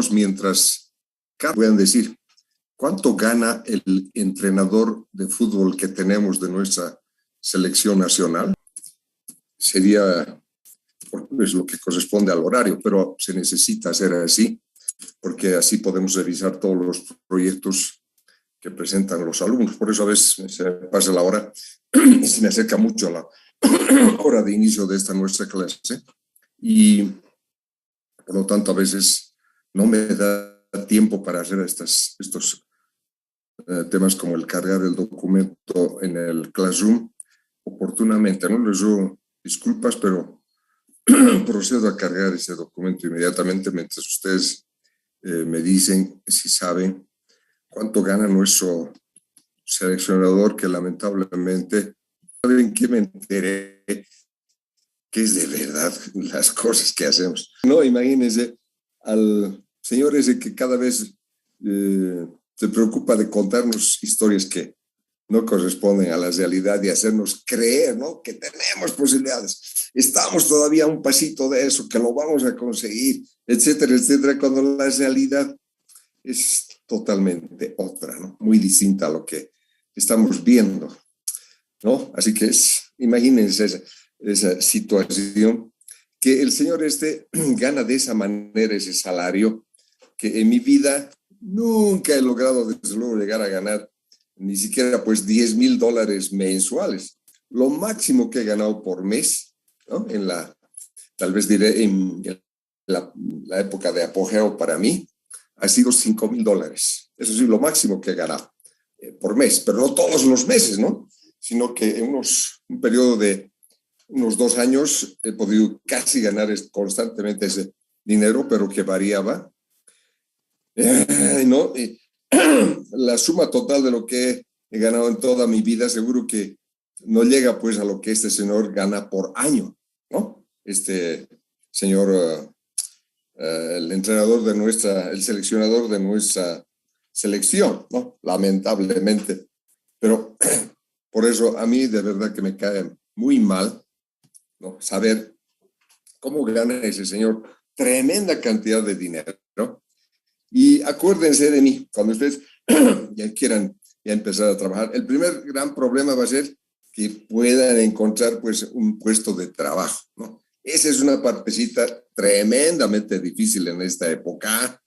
ejemplos mientras puedan decir cuánto gana el entrenador de fútbol que tenemos de nuestra selección nacional. Sería pues, lo que corresponde al horario, pero se necesita hacer así, porque así podemos revisar todos los proyectos que presentan los alumnos. Por eso a veces se pasa la hora y se me acerca mucho a la hora de inicio de esta nuestra clase y por lo tanto a veces no me da tiempo para hacer estos temas como el cargar el documento en el Classroom oportunamente. No les doy disculpas, pero procedo a cargar ese documento inmediatamente mientras ustedes me dicen si saben cuánto gana nuestro seleccionador, que lamentablemente, ¿saben qué me enteré? Que es de verdad las cosas que hacemos. No, imagínense al señor ese que cada vez se preocupa de contarnos historias que no corresponden a la realidad y hacernos creer, ¿no?, que tenemos posibilidades. Estamos todavía a un pasito de eso, que lo vamos a conseguir, etcétera, etcétera, cuando la realidad es totalmente otra, ¿no?, muy distinta a lo que estamos viendo, ¿no? Así que imagínense esa situación, que el señor gana de esa manera ese salario, que en mi vida nunca he logrado desde luego llegar a ganar ni siquiera pues $10,000 mensuales. Lo máximo que he ganado por mes, ¿no?, tal vez diré en la época de apogeo para mí, ha sido $5,000. Eso sí, lo máximo que he ganado por mes, pero no todos los meses, ¿no?, sino que en un periodo de unos 2 años he podido casi ganar constantemente ese dinero, pero que variaba, ¿no? La suma total de lo que he ganado en toda mi vida seguro que no llega pues a lo que este señor gana por año, ¿no? Este señor, el entrenador el seleccionador de nuestra selección, ¿no? Lamentablemente. Pero por eso a mí de verdad que me cae muy mal, ¿no?, saber cómo gana ese señor tremenda cantidad de dinero, ¿no? Y acuérdense de mí, cuando ustedes ya quieran ya empezar a trabajar, el primer gran problema va a ser que puedan encontrar pues un puesto de trabajo, ¿no? Esa es una partecita tremendamente difícil en esta época,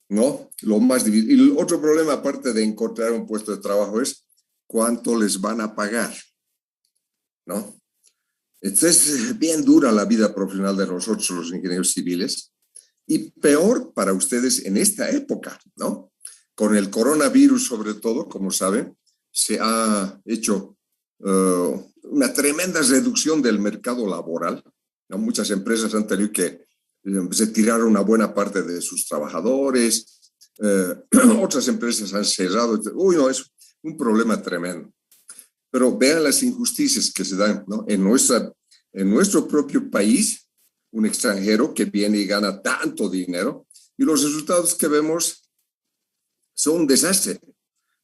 ¿no? Lo más difícil. Y el otro problema, aparte de encontrar un puesto de trabajo, es cuánto les van a pagar, ¿no? Entonces, es bien dura la vida profesional de nosotros, los ingenieros civiles, y peor para ustedes en esta época, ¿no? Con el coronavirus, sobre todo, como saben, se ha hecho una tremenda reducción del mercado laboral, ¿no? Muchas empresas han tenido que retirar una buena parte de sus trabajadores, otras empresas han cerrado. Uy, no, es un problema tremendo. Pero vean las injusticias que se dan, ¿no? En nuestro propio país, un extranjero que viene y gana tanto dinero, y los resultados que vemos son un desastre.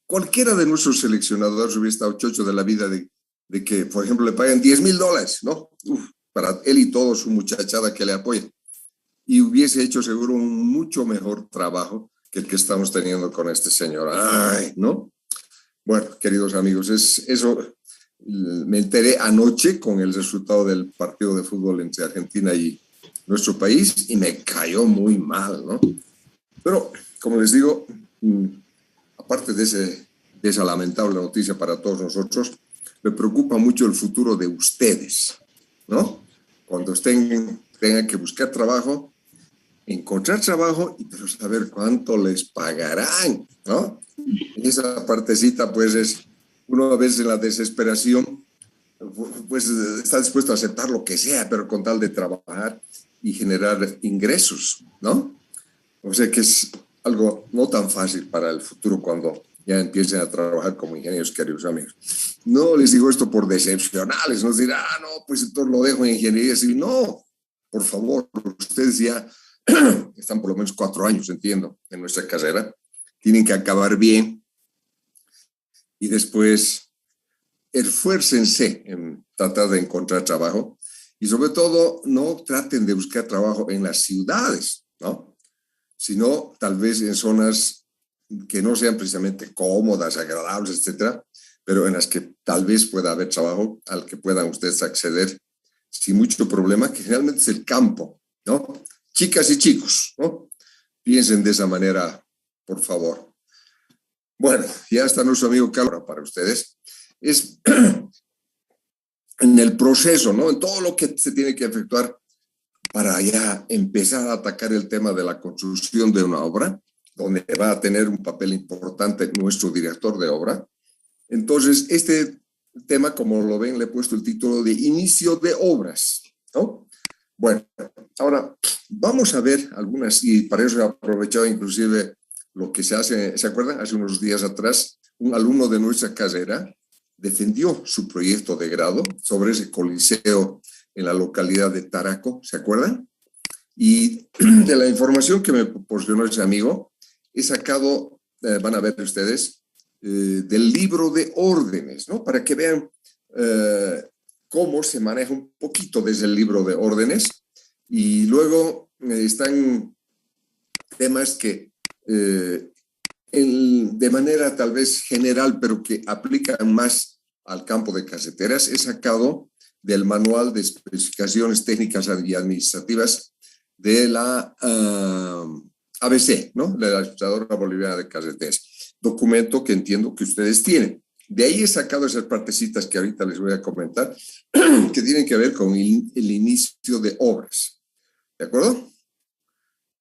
Cualquiera de nuestros seleccionadores hubiera estado chocho de la vida de que, por ejemplo, le pagan $10,000, ¿no? Para él y toda su muchachada que le apoya. Y hubiese hecho seguro un mucho mejor trabajo que el que estamos teniendo con este señor. Ay, ¿no? Bueno, queridos amigos, eso me enteré anoche con el resultado del partido de fútbol entre Argentina y nuestro país y me cayó muy mal, ¿no? Pero, como les digo, aparte de esa lamentable noticia para todos nosotros, me preocupa mucho el futuro de ustedes, ¿no? Cuando tengan que buscar trabajo, encontrar trabajo y pero saber cuánto les pagarán, ¿no? Esa partecita, pues, es uno a veces en la desesperación, pues está dispuesto a aceptar lo que sea, pero con tal de trabajar y generar ingresos, ¿no? O sea que es algo no tan fácil para el futuro cuando ya empiecen a trabajar como ingenieros, queridos amigos. No les digo esto por decepcionarles, no dirán, no, pues entonces lo dejo en ingeniería civil. No, por favor, ustedes ya están por lo menos 4 años, entiendo, en nuestra carrera. Tienen que acabar bien y después esfuércense en tratar de encontrar trabajo y sobre todo no traten de buscar trabajo en las ciudades, ¿no? sino tal vez en zonas que no sean precisamente cómodas, agradables, etcétera, pero en las que tal vez pueda haber trabajo al que puedan ustedes acceder sin mucho problema, que generalmente es el campo, ¿no? Chicas y chicos, ¿no? Piensen de esa manera, por favor. Bueno, ya está nuestro amigo Carlos para ustedes. Es en el proceso, ¿no? En todo lo que se tiene que efectuar para ya empezar a atacar el tema de la construcción de una obra, donde va a tener un papel importante nuestro director de obra. Entonces, este tema, como lo ven, le he puesto el título de inicio de obras, ¿no? Bueno, ahora vamos a ver algunas, y para eso he aprovechado inclusive lo que se hace, ¿se acuerdan? Hace unos días atrás, un alumno de nuestra carrera defendió su proyecto de grado sobre ese coliseo en la localidad de Taraco, ¿se acuerdan? Y de la información que me proporcionó ese amigo, he sacado, van a ver ustedes, del libro de órdenes, ¿no? Para que vean cómo se maneja un poquito desde el libro de órdenes. Y luego están temas que de manera tal vez general, pero que aplican más al campo de caseteras, he sacado del manual de especificaciones técnicas y administrativas de la ABC, ¿no? De la Administradora Boliviana de Caseteras, documento que entiendo que ustedes tienen. De ahí he sacado esas partecitas que ahorita les voy a comentar, que tienen que ver con el inicio de obras. ¿De acuerdo?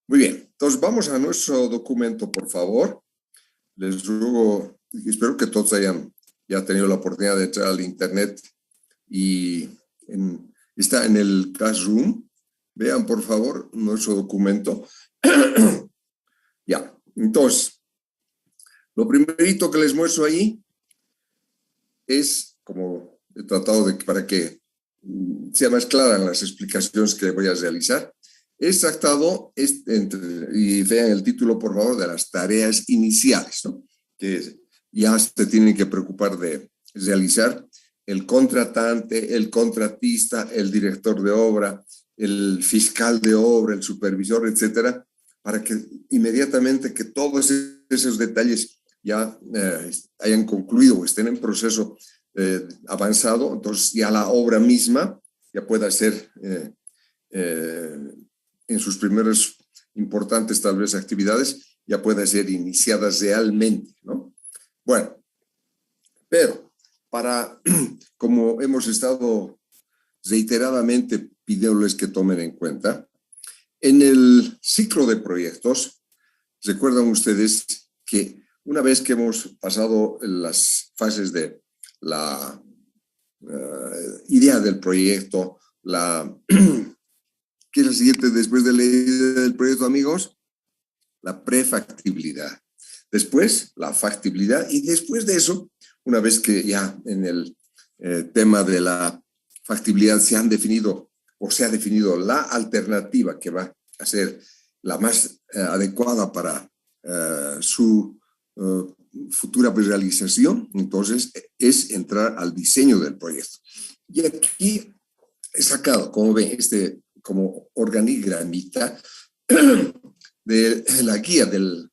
Muy bien, entonces vamos a nuestro documento, por favor. Les ruego, espero que todos hayan ya tenido la oportunidad de entrar al internet y está en el Classroom. Vean, por favor, nuestro documento. Ya, entonces, lo primerito que les muestro ahí es, como he tratado de para que sea más clara en las explicaciones que voy a realizar, he extractado, y vean el título, por favor, de las tareas iniciales, ¿no? Que ya se tienen que preocupar de realizar el contratante, el contratista, el director de obra, el fiscal de obra, el supervisor, etcétera, para que inmediatamente que todos esos detalles ya hayan concluido o estén en proceso avanzado, entonces ya la obra misma ya pueda ser en sus primeras importantes tal vez actividades, ya pueda ser iniciada realmente, ¿no? Bueno, pero para, como hemos estado reiteradamente pidiéndoles que tomen en cuenta, en el ciclo de proyectos, recuerdan ustedes que una vez que hemos pasado las fases de la idea del proyecto, ¿qué es la siguiente después de la idea del proyecto, amigos? La prefactibilidad. Después, la factibilidad. Y después de eso, una vez que ya en el tema de la factibilidad se han definido o se ha definido la alternativa que va a ser la más adecuada para su futura realización, entonces es entrar al diseño del proyecto. Y aquí he sacado, como ven, como organigramita de la guía del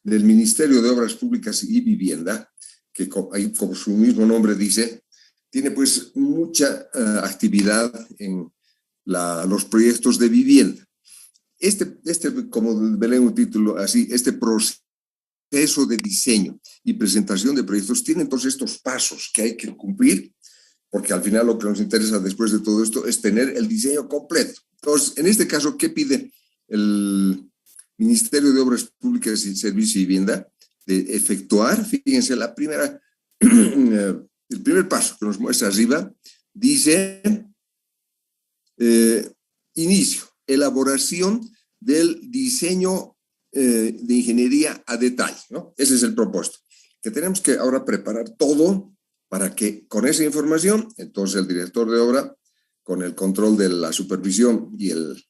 Ministerio de Obras Públicas y Vivienda, que ahí, como su mismo nombre dice, tiene pues mucha actividad en los proyectos de vivienda. Como leen un título así, este proceso de diseño y presentación de proyectos tiene entonces estos pasos que hay que cumplir, porque al final lo que nos interesa después de todo esto es tener el diseño completo. Entonces, en este caso, ¿qué pide el Ministerio de Obras Públicas y Servicios y Vivienda? De efectuar, fíjense, el primer paso que nos muestra arriba, dice inicio, elaboración del diseño de ingeniería a detalle, ¿no? Ese es el propósito, que tenemos que ahora preparar todo para que con esa información, entonces el director de obra, con el control de la supervisión y el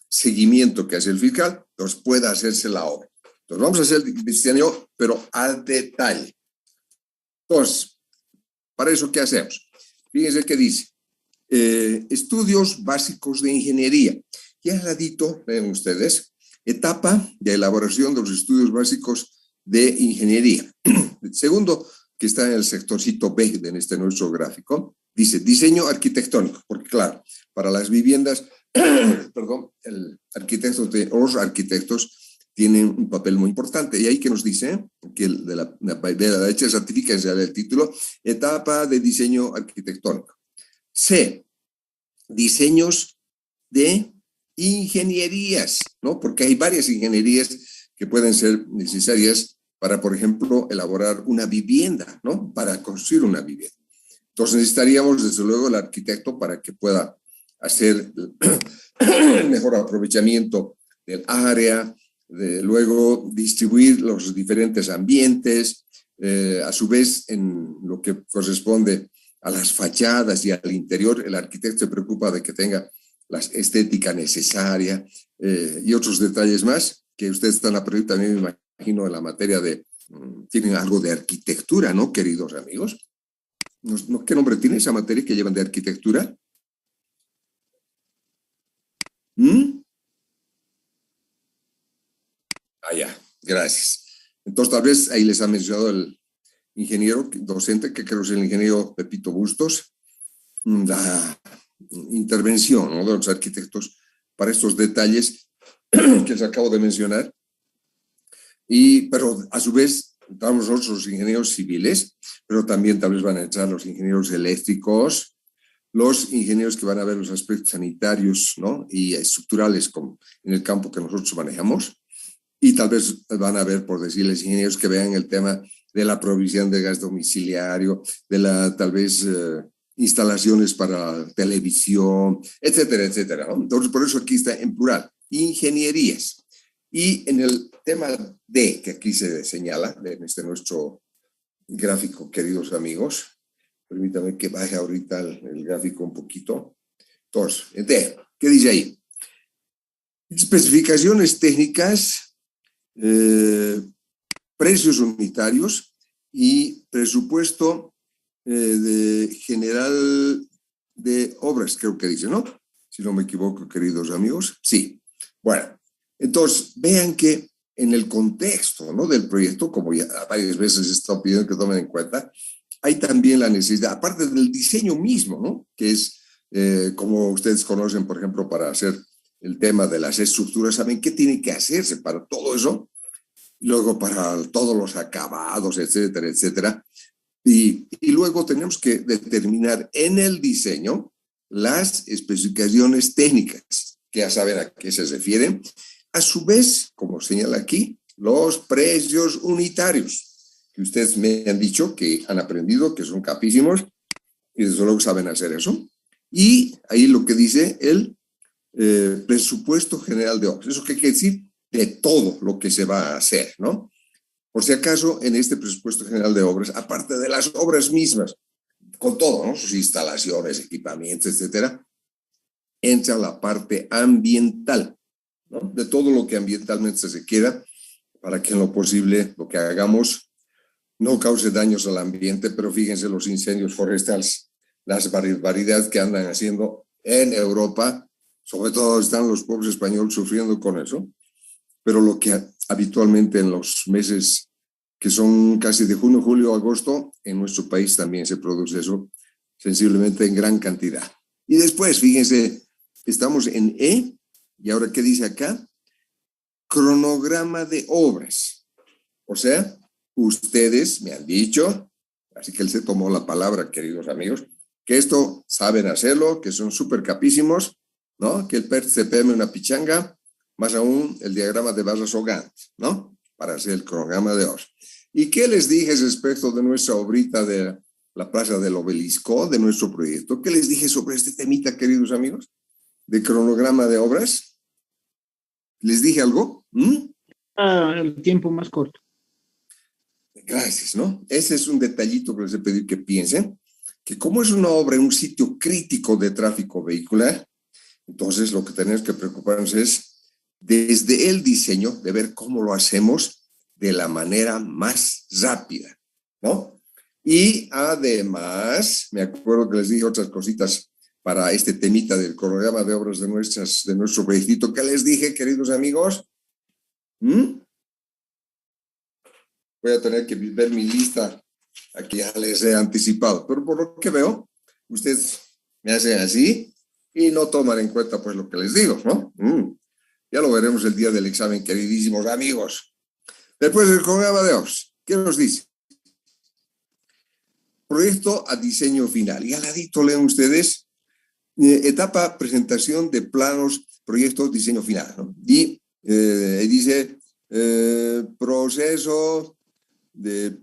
seguimiento que hace el fiscal, entonces pueda hacerse la obra. Entonces vamos a hacer el diseño, pero a detalle. Entonces, para eso, ¿qué hacemos? Fíjense qué dice. Estudios básicos de ingeniería. Y al ladito, ven ustedes, etapa de elaboración de los estudios básicos de ingeniería. Segundo, que está en el sectorcito B de este nuestro gráfico, dice diseño arquitectónico, porque claro, para las viviendas, perdón, los arquitectos tienen un papel muy importante. Y ahí que nos dice, que de la derecha certifica el título, etapa de diseño arquitectónico. C, diseños de ingenierías, ¿no? Porque hay varias ingenierías que pueden ser necesarias para, por ejemplo, elaborar una vivienda, ¿no? Para construir una vivienda. Entonces necesitaríamos, desde luego, el arquitecto para que pueda hacer el mejor aprovechamiento del área, luego distribuir los diferentes ambientes, a su vez en lo que corresponde a las fachadas y al interior, el arquitecto se preocupa de que tenga la estética necesaria y otros detalles más que ustedes están aprendiendo también, me imagino, en la materia de, tienen algo de arquitectura, ¿no, queridos amigos? ¿Qué nombre tiene esa materia que llevan de arquitectura? Ah, ya, gracias. Entonces, tal vez ahí les ha mencionado el ingeniero docente, que creo es el ingeniero Pepito Bustos, la intervención, ¿no?, de los arquitectos para estos detalles que les acabo de mencionar. Pero a su vez, estamos nosotros los ingenieros civiles, pero también tal vez van a entrar los ingenieros eléctricos, los ingenieros que van a ver los aspectos sanitarios, ¿no?, y estructurales como en el campo que nosotros manejamos. Y tal vez van a ver, por decirles, ingenieros que vean el tema de la provisión de gas domiciliario, de la, tal vez, instalaciones para televisión, etcétera, etcétera, ¿no? Entonces, por eso aquí está en plural, ingenierías. Y en el tema D, que aquí se señala, en este nuestro gráfico, queridos amigos, permítame que baje ahorita el gráfico un poquito. Entonces, D, ¿qué dice ahí? Especificaciones técnicas, precios unitarios y presupuesto de general de obras, creo que dice, ¿no? Si no me equivoco, queridos amigos. Sí. Bueno, entonces vean que en el contexto, ¿no?, del proyecto, como ya varias veces he estado pidiendo que tomen en cuenta, hay también la necesidad, aparte del diseño mismo, ¿no?, que es, como ustedes conocen, por ejemplo, para hacer el tema de las estructuras, saben qué tiene que hacerse para todo eso, y luego para todos los acabados, etcétera, etcétera. Y luego tenemos que determinar en el diseño las especificaciones técnicas, que ya saben a qué se refieren. A su vez, como señala aquí, los precios unitarios, que ustedes me han dicho que han aprendido, que son capísimos, y desde luego saben hacer eso. Y ahí lo que dice el presupuesto general de obras. ¿Eso qué quiere decir? De todo lo que se va a hacer, ¿no? Por si acaso, en este presupuesto general de obras, aparte de las obras mismas, con todo, ¿no?, sus instalaciones, equipamientos, etcétera, entra la parte ambiental, ¿no?, de todo lo que ambientalmente se requiera para que en lo posible lo que hagamos no cause daños al ambiente. Pero fíjense los incendios forestales, las barbaridades que andan haciendo en Europa, sobre todo están los pobres españoles sufriendo con eso, pero lo que habitualmente en los meses que son casi de junio, julio, agosto, en nuestro país también se produce eso sensiblemente en gran cantidad. Y después, fíjense, estamos en E, y ahora, ¿qué dice acá? Cronograma de obras. O sea, ustedes me han dicho, así que él se tomó la palabra, queridos amigos, que esto saben hacerlo, que son súper capísimos, ¿no? Que el PERT se peme una pichanga, más aún el diagrama de barras Hogan, ¿no?, para hacer el cronograma de obras. ¿Y qué les dije respecto de nuestra obrita de la Plaza del Obelisco, de nuestro proyecto? ¿Qué les dije sobre este temita, queridos amigos, de cronograma de obras? ¿Les dije algo? El tiempo más corto. Gracias, ¿no? Ese es un detallito que les he pedido que piensen, que como es una obra en un sitio crítico de tráfico vehicular, entonces lo que tenemos que preocuparnos es desde el diseño de ver cómo lo hacemos de la manera más rápida, ¿no? Y además, me acuerdo que les dije otras cositas para este temita del cronograma de obras de nuestro proyectito. ¿Qué les dije, queridos amigos? ¿Mm? Voy a tener que ver mi lista, aquí ya les he anticipado, pero por lo que veo, ustedes me hacen así y no toman en cuenta pues lo que les digo, ¿no? Ya lo veremos el día del examen, queridísimos amigos. Después del programa de hoy, ¿qué nos dice? Proyecto a diseño final. Y al ladito leen ustedes, etapa, presentación de planos, proyectos, diseño final, ¿no? Y dice, proceso de,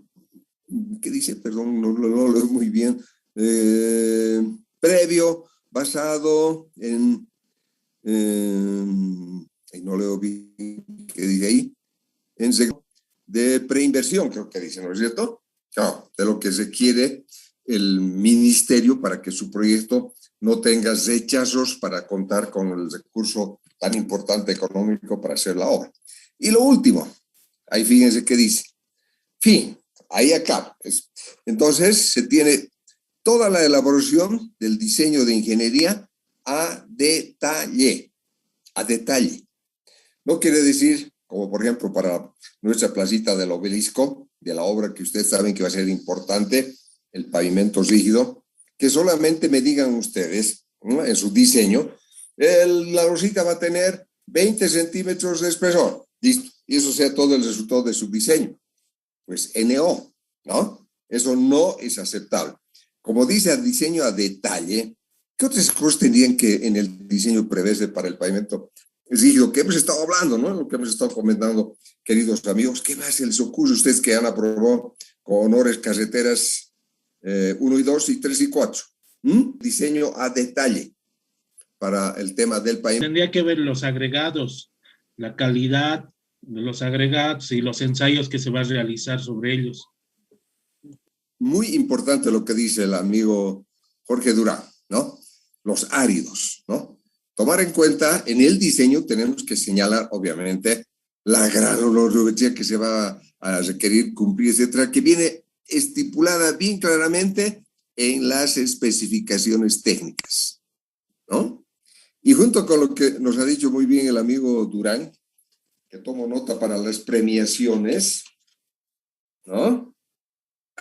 ¿qué dice? Perdón, no lo leo muy bien. Previo, basado en, no leo bien, ¿qué dice ahí? En de preinversión, creo que dice, ¿no es cierto? No, de lo que se quiere el ministerio para que su proyecto no tenga rechazos para contar con el recurso tan importante económico para hacer la obra. Y lo último, ahí fíjense qué dice. Fin, ahí acaba. Entonces se tiene toda la elaboración del diseño de ingeniería a detalle, a detalle. No quiere decir, como por ejemplo para nuestra placita del obelisco, de la obra que ustedes saben que va a ser importante, el pavimento rígido, que solamente me digan ustedes, ¿no?, en su diseño, la losita va a tener 20 centímetros de espesor, listo, y eso sea todo el resultado de su diseño. Pues NO, ¿no? Eso no es aceptable. Como dice el diseño a detalle, ¿qué otras cosas tendrían que en el diseño preverse para el pavimento rígido? Que hemos estado hablando, ¿no? Lo que hemos estado comentando, queridos amigos. ¿Qué más se les ocurre a ustedes que han aprobado con honores carreteras 1 y 2 y 3 y 4? Diseño a detalle para el tema del pavimento. Tendría que ver los agregados, la calidad de los agregados y los ensayos que se va a realizar sobre ellos. Muy importante lo que dice el amigo Jorge Durán, ¿no? Los áridos, ¿no? Tomar en cuenta, en el diseño tenemos que señalar, obviamente, la granulometría que se va a requerir cumplir, etcétera, que viene estipulada bien claramente en las especificaciones técnicas, ¿no? Y junto con lo que nos ha dicho muy bien el amigo Durán, que tomo nota para las premiaciones, ¿no?,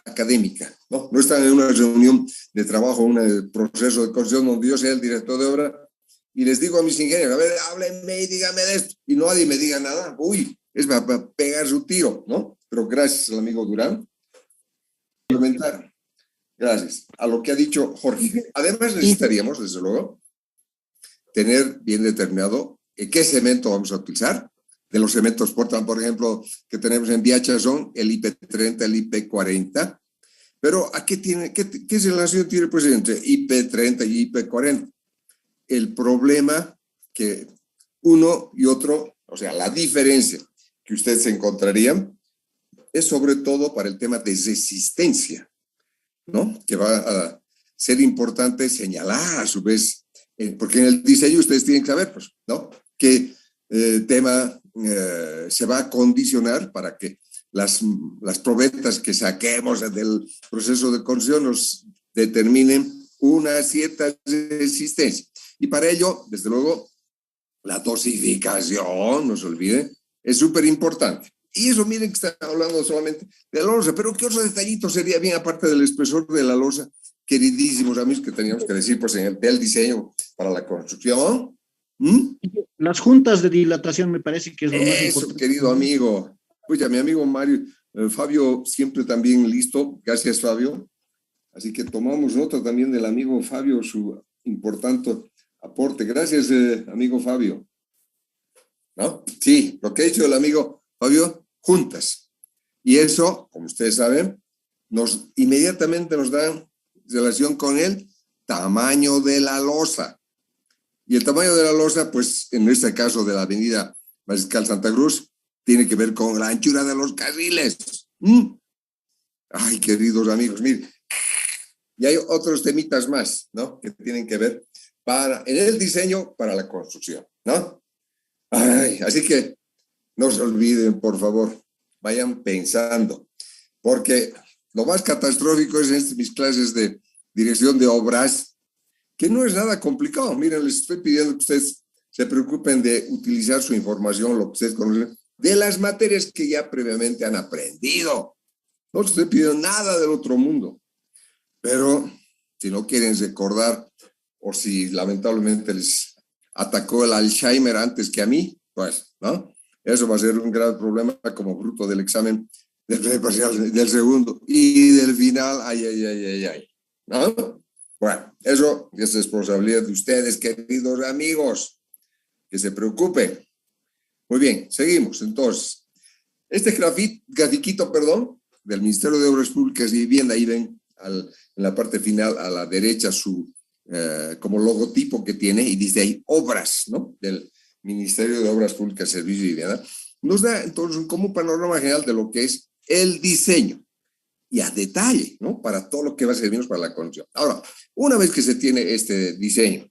académica, ¿no? No están en una reunión de trabajo, un proceso de construcción donde yo sea el director de obra y les digo a mis ingenieros, a ver, háblenme y díganme de esto, y nadie me diga nada, uy, es para pegar su tiro, ¿no? Pero gracias al amigo Durán. Complementar, gracias a lo que ha dicho Jorge. Además necesitaríamos, desde luego, tener bien determinado qué cemento vamos a utilizar. De los cementos Portland, por ejemplo, que tenemos en Viacha son el IP30, el IP40. Pero ¿a qué relación tiene el presidente? IP30 y IP40. El problema que uno y otro, o sea, la diferencia que ustedes encontrarían es sobre todo para el tema de resistencia, ¿no? Que va a ser importante señalar a su vez, porque en el diseño ustedes tienen que saber, pues, ¿no?, qué tema se va a condicionar para que las probetas que saquemos del proceso de construcción nos determinen una cierta resistencia. Y para ello, desde luego, la dosificación, no se olviden, es súper importante. Y eso, miren que están hablando solamente de la losa, pero ¿qué otro detallito sería bien aparte del espesor de la losa, queridísimos amigos, que teníamos que decir pues en el del diseño para la construcción? Las juntas de dilatación me parece que es lo más Eso, importante. querido amigo. Pues ya mi amigo Mario, Fabio siempre también listo. Gracias, Fabio. Así que tomamos nota también del amigo Fabio, su importante aporte. Gracias, amigo Fabio. ¿No? Sí, lo que ha dicho el amigo Fabio, juntas. Y eso, como ustedes saben, inmediatamente nos da relación con el tamaño de la losa. Y el tamaño de la losa, pues en este caso de la avenida Mariscal Santa Cruz, tiene que ver con la anchura de los carriles. Ay, queridos amigos, miren. Y hay otros temitas más, ¿no?, que tienen que ver en el diseño para la construcción, ¿no? Ay, así que no se olviden, por favor, vayan pensando, porque lo más catastrófico es en mis clases de dirección de obras, que no es nada complicado. Miren, les estoy pidiendo que ustedes se preocupen de utilizar su información, lo que ustedes conocen, de las materias que ya previamente han aprendido. No les estoy pidiendo nada del otro mundo. Pero si no quieren recordar o si lamentablemente les atacó el Alzheimer antes que a mí, pues, ¿no? Eso va a ser un gran problema como fruto del examen del parcial del segundo y del final, ay, ¿no? Bueno, eso es responsabilidad de ustedes, queridos amigos, que se preocupen. Muy bien, seguimos. Entonces, este grafiquito, del Ministerio de Obras Públicas y Vivienda, ahí ven en la parte final a la derecha su como logotipo que tiene y dice ahí obras, ¿no? Del Ministerio de Obras Públicas, Servicios y Vivienda. Nos da entonces como un panorama general de lo que es el diseño y a detalle, ¿no? Para todo lo que va a servirnos para la construcción. Ahora, una vez que se tiene este diseño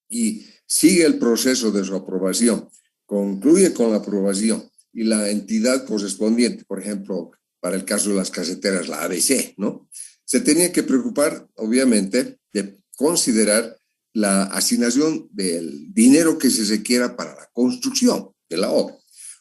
y sigue el proceso de su aprobación, concluye con la aprobación y la entidad correspondiente, por ejemplo, para el caso de las caseteras, la ABC, ¿no? Se tenía que preocupar, obviamente, de considerar la asignación del dinero que se requiera para la construcción de la obra.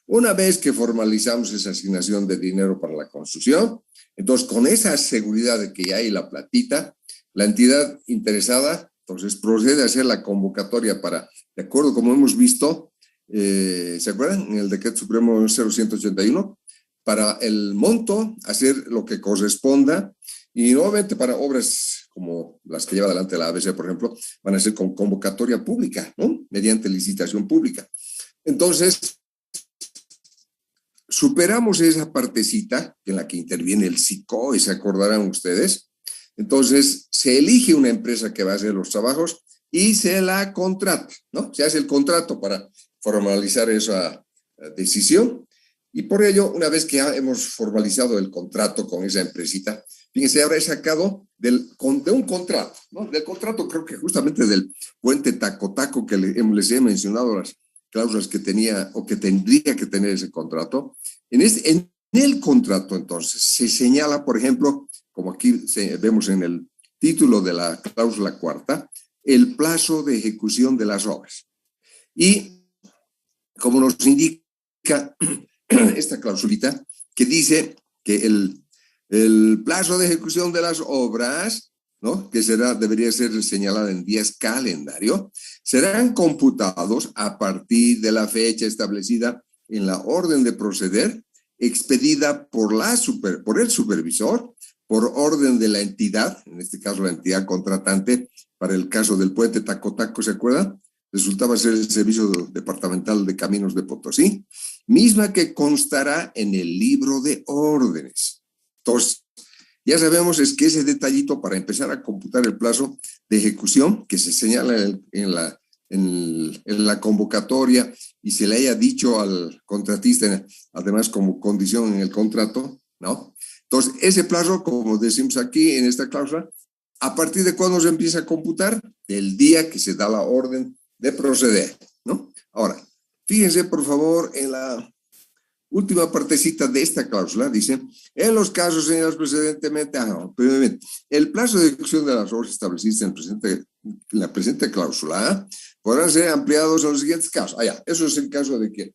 Una vez que formalizamos esa asignación de dinero para la construcción, entonces con esa seguridad de que ya hay la platita, la entidad interesada, entonces procede a hacer la convocatoria para, de acuerdo como hemos visto, ¿se acuerdan? En el Decreto Supremo 0181, para el monto, hacer lo que corresponda, y nuevamente para obras como las que lleva adelante la ABC, por ejemplo, van a ser con convocatoria pública, ¿no? Mediante licitación pública. Entonces, superamos esa partecita en la que interviene el SICOE, se acordarán ustedes. Entonces, se elige una empresa que va a hacer los trabajos y se la contrata, ¿no? Se hace el contrato para formalizar esa decisión. Y por ello, una vez que ya hemos formalizado el contrato con esa empresita, fíjense, ahora he sacado de un contrato, ¿no? Del contrato, creo que justamente del puente Tacotaco que les he mencionado las cláusulas que tenía o que tendría que tener ese contrato. En el contrato, entonces, se señala, por ejemplo, como aquí vemos en el título de la cláusula cuarta, el plazo de ejecución de las obras. Y como nos indica esta clausulita, que dice que el plazo de ejecución de las obras, ¿no? Que debería ser señalada en días calendario, serán computados a partir de la fecha establecida en la orden de proceder, expedida por el supervisor, por orden de la entidad, en este caso la entidad contratante, para el caso del puente Tacotaco, ¿se acuerdan? Resultaba ser el Servicio Departamental de Caminos de Potosí, misma que constará en el libro de órdenes. Entonces, ya sabemos es que ese detallito para empezar a computar el plazo de ejecución que se señala en la convocatoria y se le haya dicho al contratista, además como condición en el contrato, ¿no? Entonces, ese plazo, como decimos aquí en esta cláusula, ¿a partir de cuándo se empieza a computar? Del día que se da la orden de proceder, ¿no? Ahora, fíjense por favor en la última partecita de esta cláusula, dice, en los casos señalados precedentemente, el plazo de ejecución de las obras establecidas en la presente cláusula podrán ser ampliados en los siguientes casos. Eso es el caso de que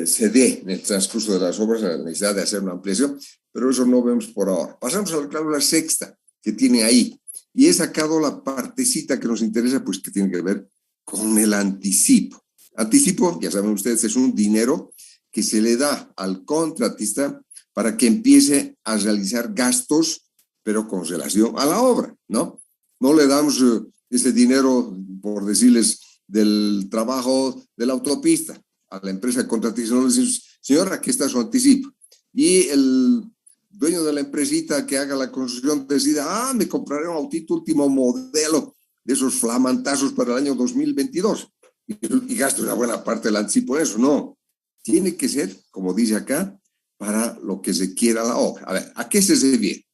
se dé en el transcurso de las obras la necesidad de hacer una ampliación, pero eso no vemos por ahora. Pasamos a la cláusula sexta que tiene ahí, y he sacado la partecita que nos interesa, pues que tiene que ver con el anticipo. Anticipo, ya saben ustedes, es un dinero que se le da al contratista para que empiece a realizar gastos, pero con relación a la obra, ¿no? No le damos ese dinero, por decirles, del trabajo de la autopista a la empresa contratista, no le decimos, señora, aquí está su anticipo. Y el dueño de la empresita que haga la construcción decida, me compraré un autito último modelo de esos flamantazos para el año 2022 y gasto una buena parte del anticipo en eso. No, tiene que ser, como dice acá, para lo que se quiera la obra. A ver, ¿a qué se refiere?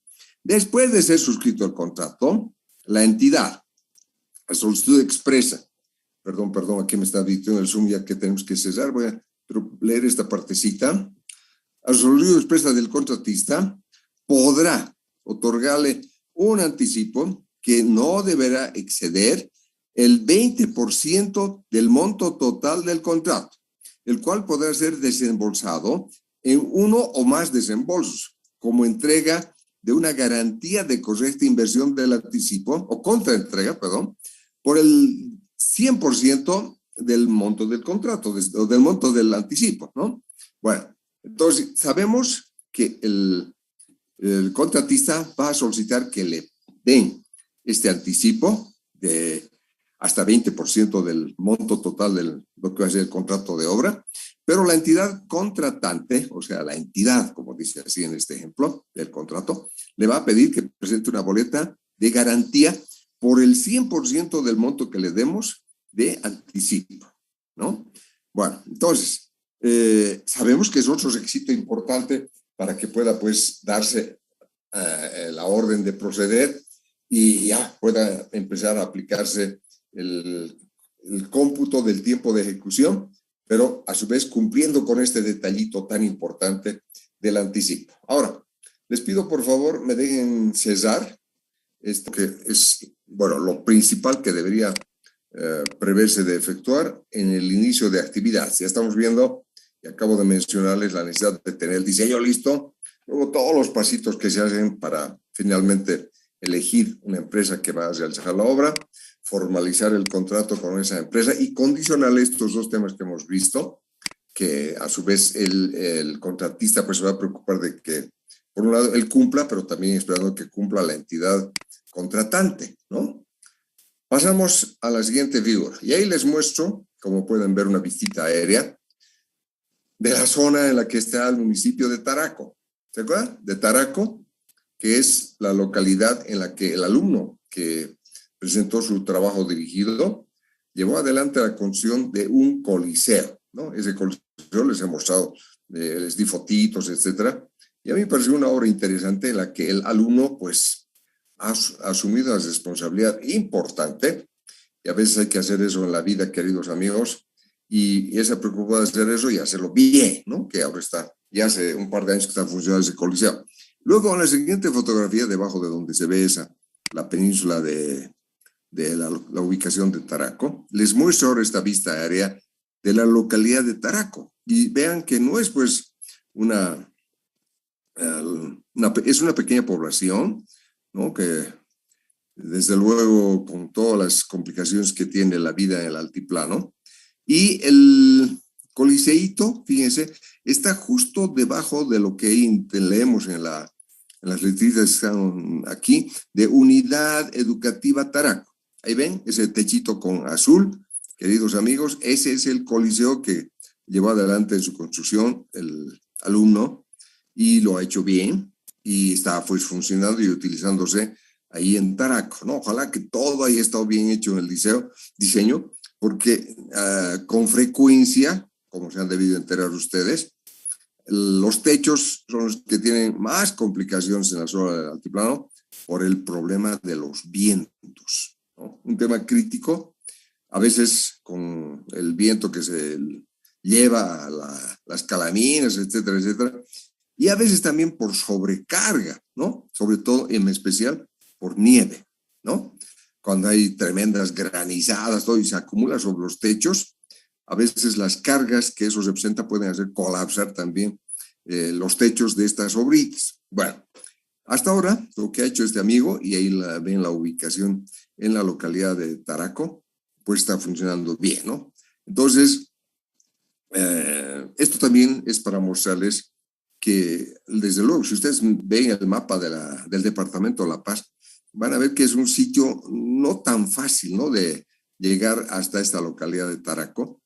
Después de ser suscrito el contrato, la entidad, a solicitud expresa, perdón, aquí me está diciendo el Zoom ya que tenemos que cerrar, voy a leer esta partecita, a solicitud expresa del contratista, podrá otorgarle un anticipo que no deberá exceder el 20% del monto total del contrato, el cual podrá ser desembolsado en uno o más desembolsos, como entrega de una garantía de correcta inversión del anticipo, o contraentrega, perdón, por el 100% del monto del contrato, o del monto del anticipo, ¿no? Bueno, entonces sabemos que el contratista va a solicitar que le den este anticipo de hasta 20% del monto total de lo que va a ser el contrato de obra, pero la entidad contratante, o sea, la entidad, como dice así en este ejemplo del contrato, le va a pedir que presente una boleta de garantía por el 100% del monto que le demos de anticipo, ¿no? Bueno, entonces, sabemos que es otro requisito importante para que pueda, pues, darse la orden de proceder y ya pueda empezar a aplicarse el cómputo del tiempo de ejecución, pero a su vez cumpliendo con este detallito tan importante del anticipo. Ahora, les pido por favor me dejen cesar esto que es, bueno, lo principal que debería preverse de efectuar en el inicio de actividad. Ya estamos viendo, y acabo de mencionarles la necesidad de tener el diseño listo, luego todos los pasitos que se hacen para finalmente elegir una empresa que va a realizar la obra, formalizar el contrato con esa empresa y condicionar estos dos temas que hemos visto, que a su vez el contratista pues se va a preocupar de que, por un lado, él cumpla, pero también esperando que cumpla la entidad contratante, ¿no? Pasamos a la siguiente figura, y ahí les muestro, como pueden ver, una visita aérea de la zona en la que está el municipio de Taraco. ¿Se acuerdan? De Taraco, que es la localidad en la que el alumno que presentó su trabajo dirigido llevó adelante la construcción de un coliseo, ¿no? Ese coliseo les he mostrado, les di fotitos, etcétera, y a mí me pareció una obra interesante en la que el alumno, pues, ha asumido una responsabilidad importante, y a veces hay que hacer eso en la vida, queridos amigos, y esa preocupación de hacer eso y hacerlo bien, ¿no? Que ahora está, ya hace un par de años que está funcionando ese coliseo. Luego, en la siguiente fotografía, debajo de donde se ve la península de la ubicación de Taraco, les muestro ahora esta vista aérea de la localidad de Taraco. Y vean que no es pues es una pequeña población, ¿no? Que desde luego con todas las complicaciones que tiene la vida en el altiplano. Y el Coliseíto, fíjense, está justo debajo de lo que leemos en las letritas que están aquí, de Unidad Educativa Taraco. Ahí ven ese techito con azul, queridos amigos, ese es el coliseo que llevó adelante en su construcción el alumno y lo ha hecho bien y está pues funcionando y utilizándose ahí en Taraco, ¿no? Ojalá que todo haya estado bien hecho en el diseño, porque con frecuencia, como se han debido enterar ustedes, los techos son los que tienen más complicaciones en la zona del altiplano por el problema de los vientos, ¿no? Un tema crítico, a veces con el viento que se lleva a las calaminas, etcétera, etcétera, y a veces también por sobrecarga, ¿no? Sobre todo, en especial, por nieve, ¿no? Cuando hay tremendas granizadas, todo y se acumula sobre los techos, a veces las cargas que eso representa pueden hacer colapsar también los techos de estas obritas. Bueno, hasta ahora lo que ha hecho este amigo, y ahí ven la ubicación en la localidad de Taraco, pues está funcionando bien, ¿no? Entonces, esto también es para mostrarles que, desde luego, si ustedes ven el mapa del departamento de La Paz, van a ver que es un sitio no tan fácil, ¿no? De llegar hasta esta localidad de Taraco.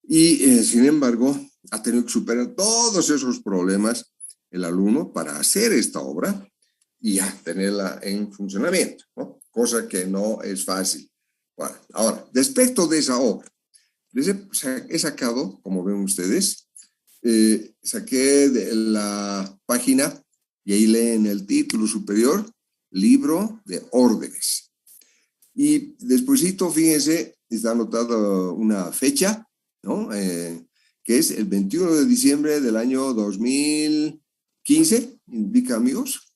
Y, sin embargo, ha tenido que superar todos esos problemas el alumno para hacer esta obra y ya tenerla en funcionamiento, ¿no? Cosa que no es fácil. Bueno, ahora, respecto de esa obra, he sacado, como ven ustedes, saqué de la página y ahí leen el título superior, libro de órdenes. Y despuesito, fíjense, está anotada una fecha, ¿no? Que es el 21 de diciembre del año 2015, indica, amigos.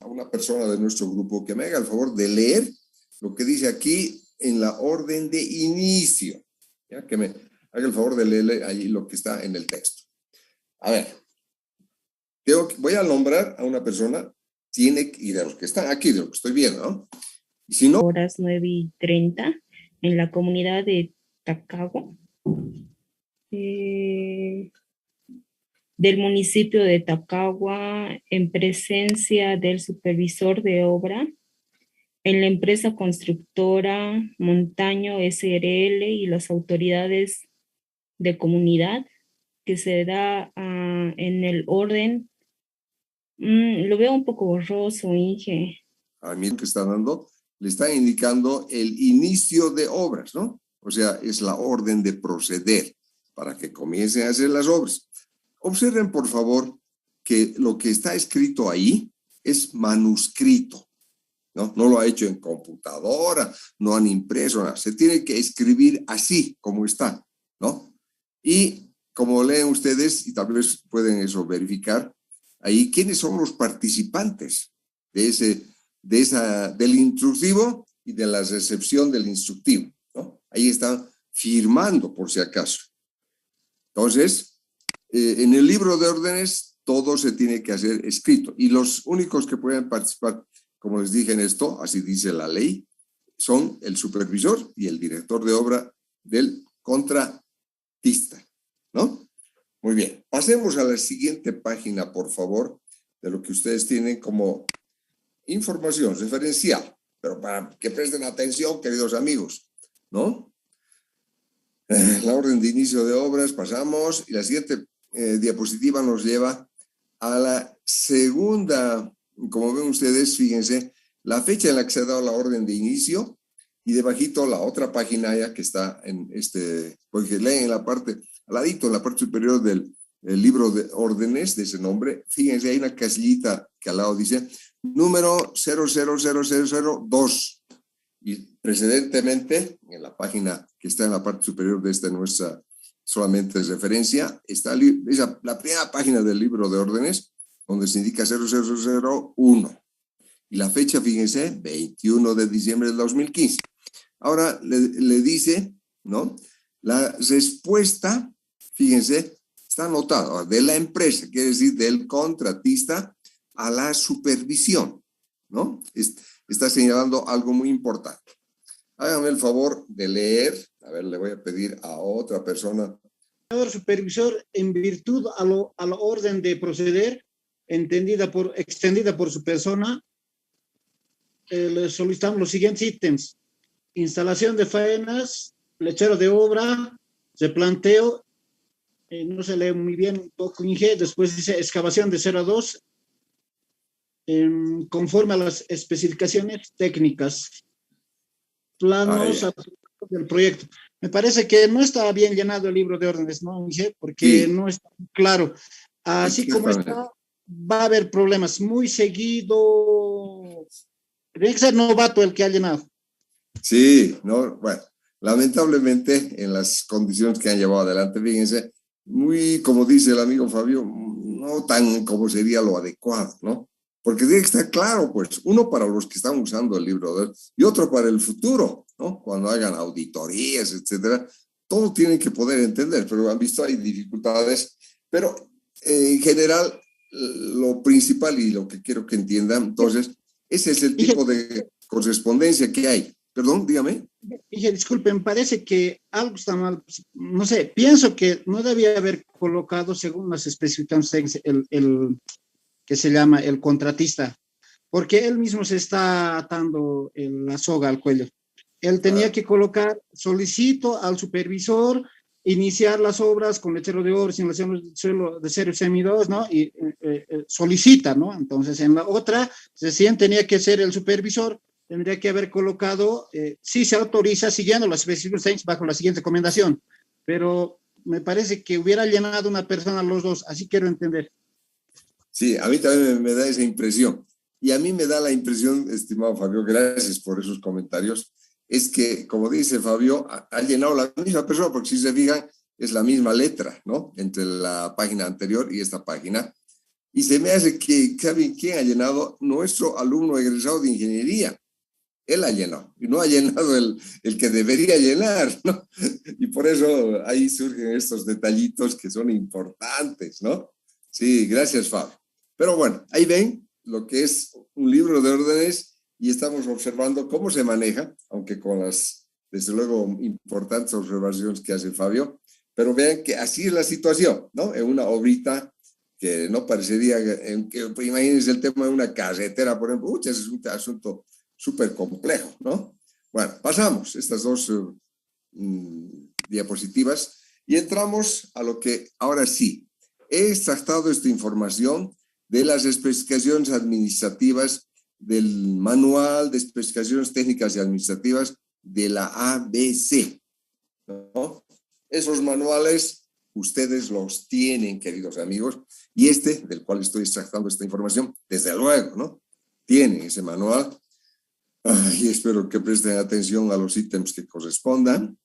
A una persona de nuestro grupo que me haga el favor de leer lo que dice aquí en la orden de inicio. ¿Ya? Que me haga el favor de leerle ahí lo que está en el texto. A ver, voy a nombrar a una persona, y de los que están aquí, de lo que estoy viendo, ¿no? Y si no... Horas 9:30 en la comunidad de Tacagua, del municipio de Tacagua, en presencia del supervisor de obra, en la empresa constructora Montaño SRL y las autoridades de comunidad, que se da en el orden. Lo veo un poco borroso, Inge. A mí que está dando, le está indicando el inicio de obras, ¿no? O sea, es la orden de proceder para que comiencen a hacer las obras. Observen, por favor, que lo que está escrito ahí es manuscrito, ¿no? No lo ha hecho en computadora, no han impreso nada. Se tiene que escribir así como está, ¿no? Y como leen ustedes, y tal vez pueden eso verificar, ahí quiénes son los participantes del instructivo y de la recepción del instructivo, ¿no? Ahí están firmando, por si acaso. Entonces, en el libro de órdenes, todo se tiene que hacer escrito. Y los únicos que pueden participar, como les dije en esto, así dice la ley, son el supervisor y el director de obra del contratista, ¿no? Muy bien. Pasemos a la siguiente página, por favor, de lo que ustedes tienen como información referencial, pero para que presten atención, queridos amigos, ¿no? La orden de inicio de obras, pasamos, y la siguiente diapositiva nos lleva a la segunda, como ven ustedes, fíjense, la fecha en la que se ha dado la orden de inicio, y debajito la otra página ya que está en porque leen en la parte, al ladito, en la parte superior del libro de órdenes de ese nombre, fíjense, hay una casillita que al lado dice número 000002. Y precedentemente, en la página que está en la parte superior de esta nuestra solamente referencia, está la primera página del libro de órdenes, donde se indica 0001. Y la fecha, fíjense, 21 de diciembre del 2015. Ahora le dice, ¿no? La respuesta, fíjense, está anotada, de la empresa, quiere decir del contratista a la supervisión, ¿no? Está señalando algo muy importante. Hágame el favor de leer. A ver, le voy a pedir a otra persona. Señor supervisor, en virtud a la orden de proceder, extendida por su persona, le solicitamos los siguientes ítems: instalación de faenas, lechero de obra, replanteo, no se lee muy bien, un poco Inge, después dice excavación de 0 a 2, conforme a las especificaciones técnicas, planos del proyecto. Me parece que no está bien llenado el libro de órdenes, ¿no, Inge? Porque sí, no está claro. Así como está, va a haber problemas muy seguido. Tiene que ser novato el que ha llenado. Sí, no, bueno, lamentablemente en las condiciones que han llevado adelante, fíjense, muy, como dice el amigo Fabio, no tan como sería lo adecuado, ¿no? Porque tiene que estar claro, pues, uno para los que están usando el libro y otro para el futuro, ¿no? Cuando hagan auditorías, etcétera, todo tienen que poder entender, pero han visto hay dificultades, pero en general lo principal y lo que quiero que entiendan, entonces, ese es el tipo de correspondencia que hay. Perdón, dígame. Dije, disculpen, me parece que algo está mal, no sé, pienso que no debía haber colocado según las especificaciones el que se llama el contratista, porque él mismo se está atando la soga al cuello. Él tenía que colocar, solicito al supervisor iniciar las obras con lechero de obra, simulación de suelo de 0 semi-2, ¿no? Y solicita, ¿no? Entonces, en la otra, recién tenía que ser el supervisor, tendría que haber colocado, sí se autoriza siguiendo las especificaciones bajo la siguiente recomendación, pero me parece que hubiera llenado una persona los dos, así quiero entender. Sí, a mí también me da esa impresión. Y a mí me da la impresión, estimado Fabio, gracias por esos comentarios, es que, como dice Fabio, ha llenado la misma persona, porque si se fijan, es la misma letra, ¿no? Entre la página anterior y esta página. Y se me hace que, ¿saben quién ha llenado? Nuestro alumno egresado de ingeniería. él ha llenado y no ha llenado el que debería llenar, ¿no? Y por eso ahí surgen estos detallitos que son importantes, ¿no? Sí, gracias, Fabio. Pero bueno, ahí ven lo que es un libro de órdenes y estamos observando cómo se maneja, aunque con las, desde luego, importantes observaciones que hace Fabio, pero vean que así es la situación, ¿no? En una obrita que no parecería, pues imagínense el tema de una carretera, por ejemplo, ese es un asunto súper complejo, ¿no? Bueno, pasamos estas dos diapositivas y entramos a lo que ahora sí, he extractado esta información de las especificaciones administrativas del Manual de Especificaciones Técnicas y Administrativas de la ABC, ¿no? Esos manuales ustedes los tienen, queridos amigos, y este, del cual estoy extractando esta información, desde luego, ¿no? Tienen ese manual. Y espero que presten atención a los ítems que correspondan.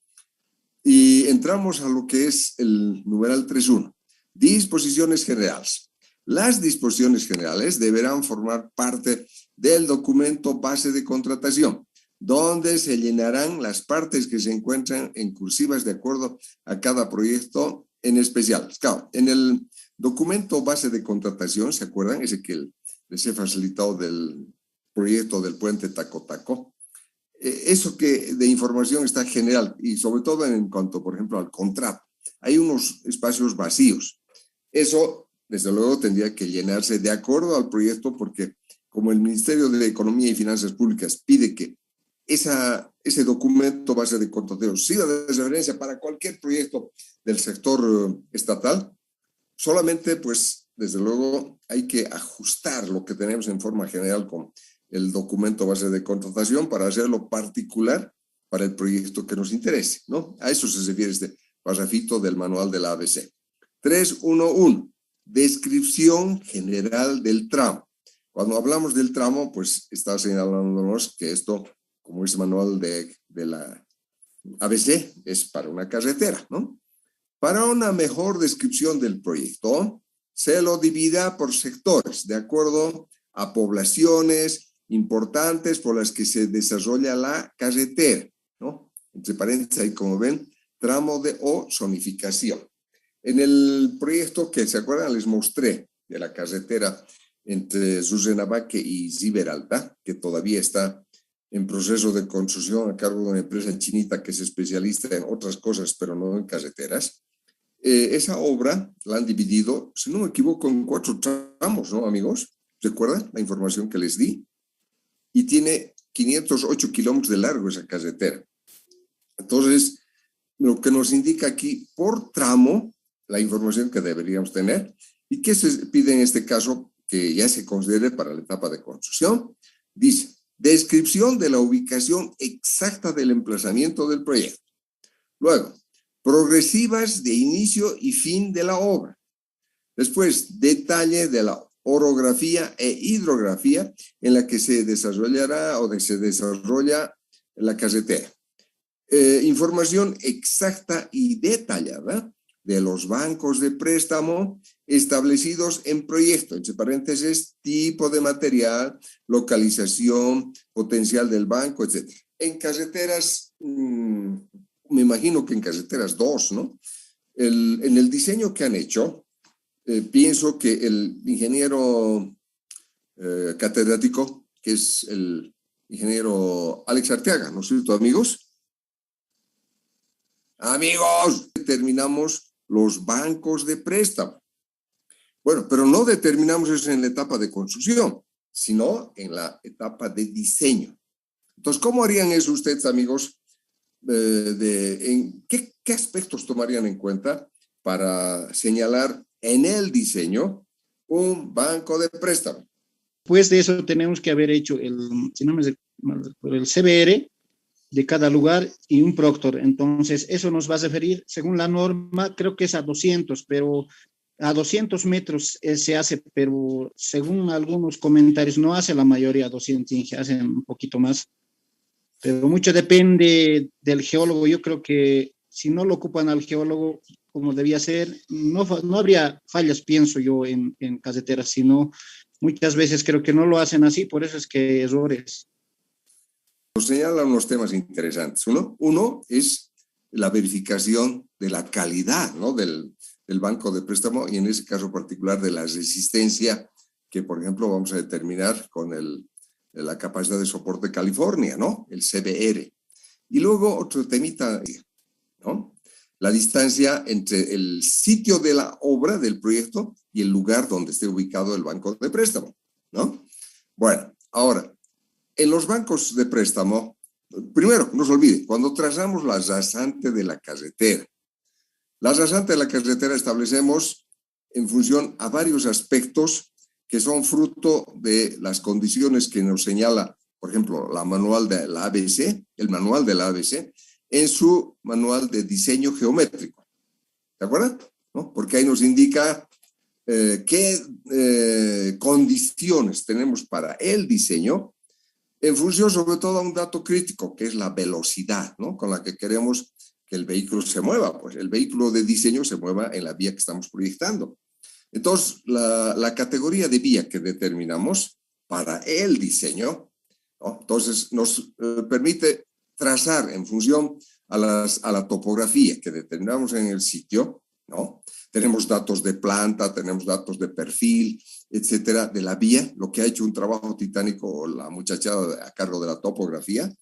Y entramos a lo que es el numeral 3.1. Disposiciones generales. Las disposiciones generales deberán formar parte del documento base de contratación, donde se llenarán las partes que se encuentran en cursivas de acuerdo a cada proyecto en especial. Claro, en el documento base de contratación, ¿se acuerdan? Ese que les he facilitado del proyecto del puente Taco-Taco. Eso que de información está general y sobre todo en cuanto, por ejemplo, al contrato. Hay unos espacios vacíos. Eso, desde luego, tendría que llenarse de acuerdo al proyecto porque como el Ministerio de Economía y Finanzas Públicas pide que ese documento base de contratación sirva de referencia para cualquier proyecto del sector estatal, solamente, pues, desde luego, hay que ajustar lo que tenemos en forma general con el documento base de contratación para hacerlo particular para el proyecto que nos interese, ¿no? A eso se refiere este parrafito del manual de la ABC. 3.1.1. Descripción general del tramo. Cuando hablamos del tramo, pues está señalándonos que esto, como es manual de la ABC, es para una carretera, ¿no? Para una mejor descripción del proyecto, se lo divida por sectores, de acuerdo a poblaciones importantes por las que se desarrolla la carretera, ¿no? Entre paréntesis, ahí como ven, tramo o zonificación. En el proyecto que se acuerdan les mostré de la carretera entre Rurrenabaque y Ziberalta, que todavía está en proceso de construcción a cargo de una empresa chinita que es especialista en otras cosas, pero no en carreteras. Esa obra la han dividido, si no me equivoco, en 4 tramos, ¿no, amigos? ¿Recuerdan la información que les di? Y tiene 508 kilómetros de largo esa carretera. Entonces, lo que nos indica aquí por tramo, la información que deberíamos tener, y que se pide en este caso que ya se considere para la etapa de construcción, dice, descripción de la ubicación exacta del emplazamiento del proyecto. Luego, progresivas de inicio y fin de la obra. Después, detalle de la orografía e hidrografía en la que se desarrollará o se desarrolla la carretera. Información exacta y detallada de los bancos de préstamo establecidos en proyecto, entre paréntesis, tipo de material, localización, potencial del banco, etc. En carreteras, me imagino que en carreteras 2, ¿no? En el diseño que han hecho, pienso que el ingeniero catedrático, que es el ingeniero Alex Arteaga, ¿no es cierto, amigos? Amigos, determinamos los bancos de préstamo. Bueno, pero no determinamos eso en la etapa de construcción, sino en la etapa de diseño. Entonces, ¿cómo harían eso ustedes, amigos? ¿Qué aspectos tomarían en cuenta para señalar en el diseño un banco de préstamo? Pues de eso tenemos que haber hecho el CBR de cada lugar y un proctor. Entonces, eso nos va a referir, según la norma, creo que es a 200, pero a 200 metros se hace, pero según algunos comentarios, no hace la mayoría 200, hacen un poquito más. Pero mucho depende del geólogo. Yo creo que si no lo ocupan al geólogo como debía ser, no habría fallas, pienso yo, en carreteras, sino muchas veces creo que no lo hacen así, por eso es que errores. nos señala unos temas interesantes. Uno es la verificación de la calidad, ¿no?, del banco de préstamo, y en ese caso particular de la resistencia que, por ejemplo, vamos a determinar con la capacidad de soporte de California, ¿no?, el CBR. Y luego otro temita, ¿no?, la distancia entre el sitio de la obra, del proyecto, y el lugar donde esté ubicado el banco de préstamo, ¿no? Bueno, ahora, en los bancos de préstamo, primero, no se olvide, cuando trazamos la rasante de la carretera, la rasante de la carretera establecemos en función a varios aspectos que son fruto de las condiciones que nos señala, por ejemplo, el manual de la ABC, en su manual de diseño geométrico. ¿De acuerdo? ¿No? Porque ahí nos indica qué condiciones tenemos para el diseño en función sobre todo a un dato crítico, que es la velocidad, ¿no?, con la que queremos que el vehículo se mueva. Pues el vehículo de diseño se mueva en la vía que estamos proyectando. Entonces, la categoría de vía que determinamos para el diseño, ¿no?, entonces nos permite trazar en función a la topografía que determinamos en el sitio, ¿no? Tenemos datos de planta, tenemos datos de perfil, etcétera, de la vía, lo que ha hecho un trabajo titánico la muchachada a cargo de la topografía,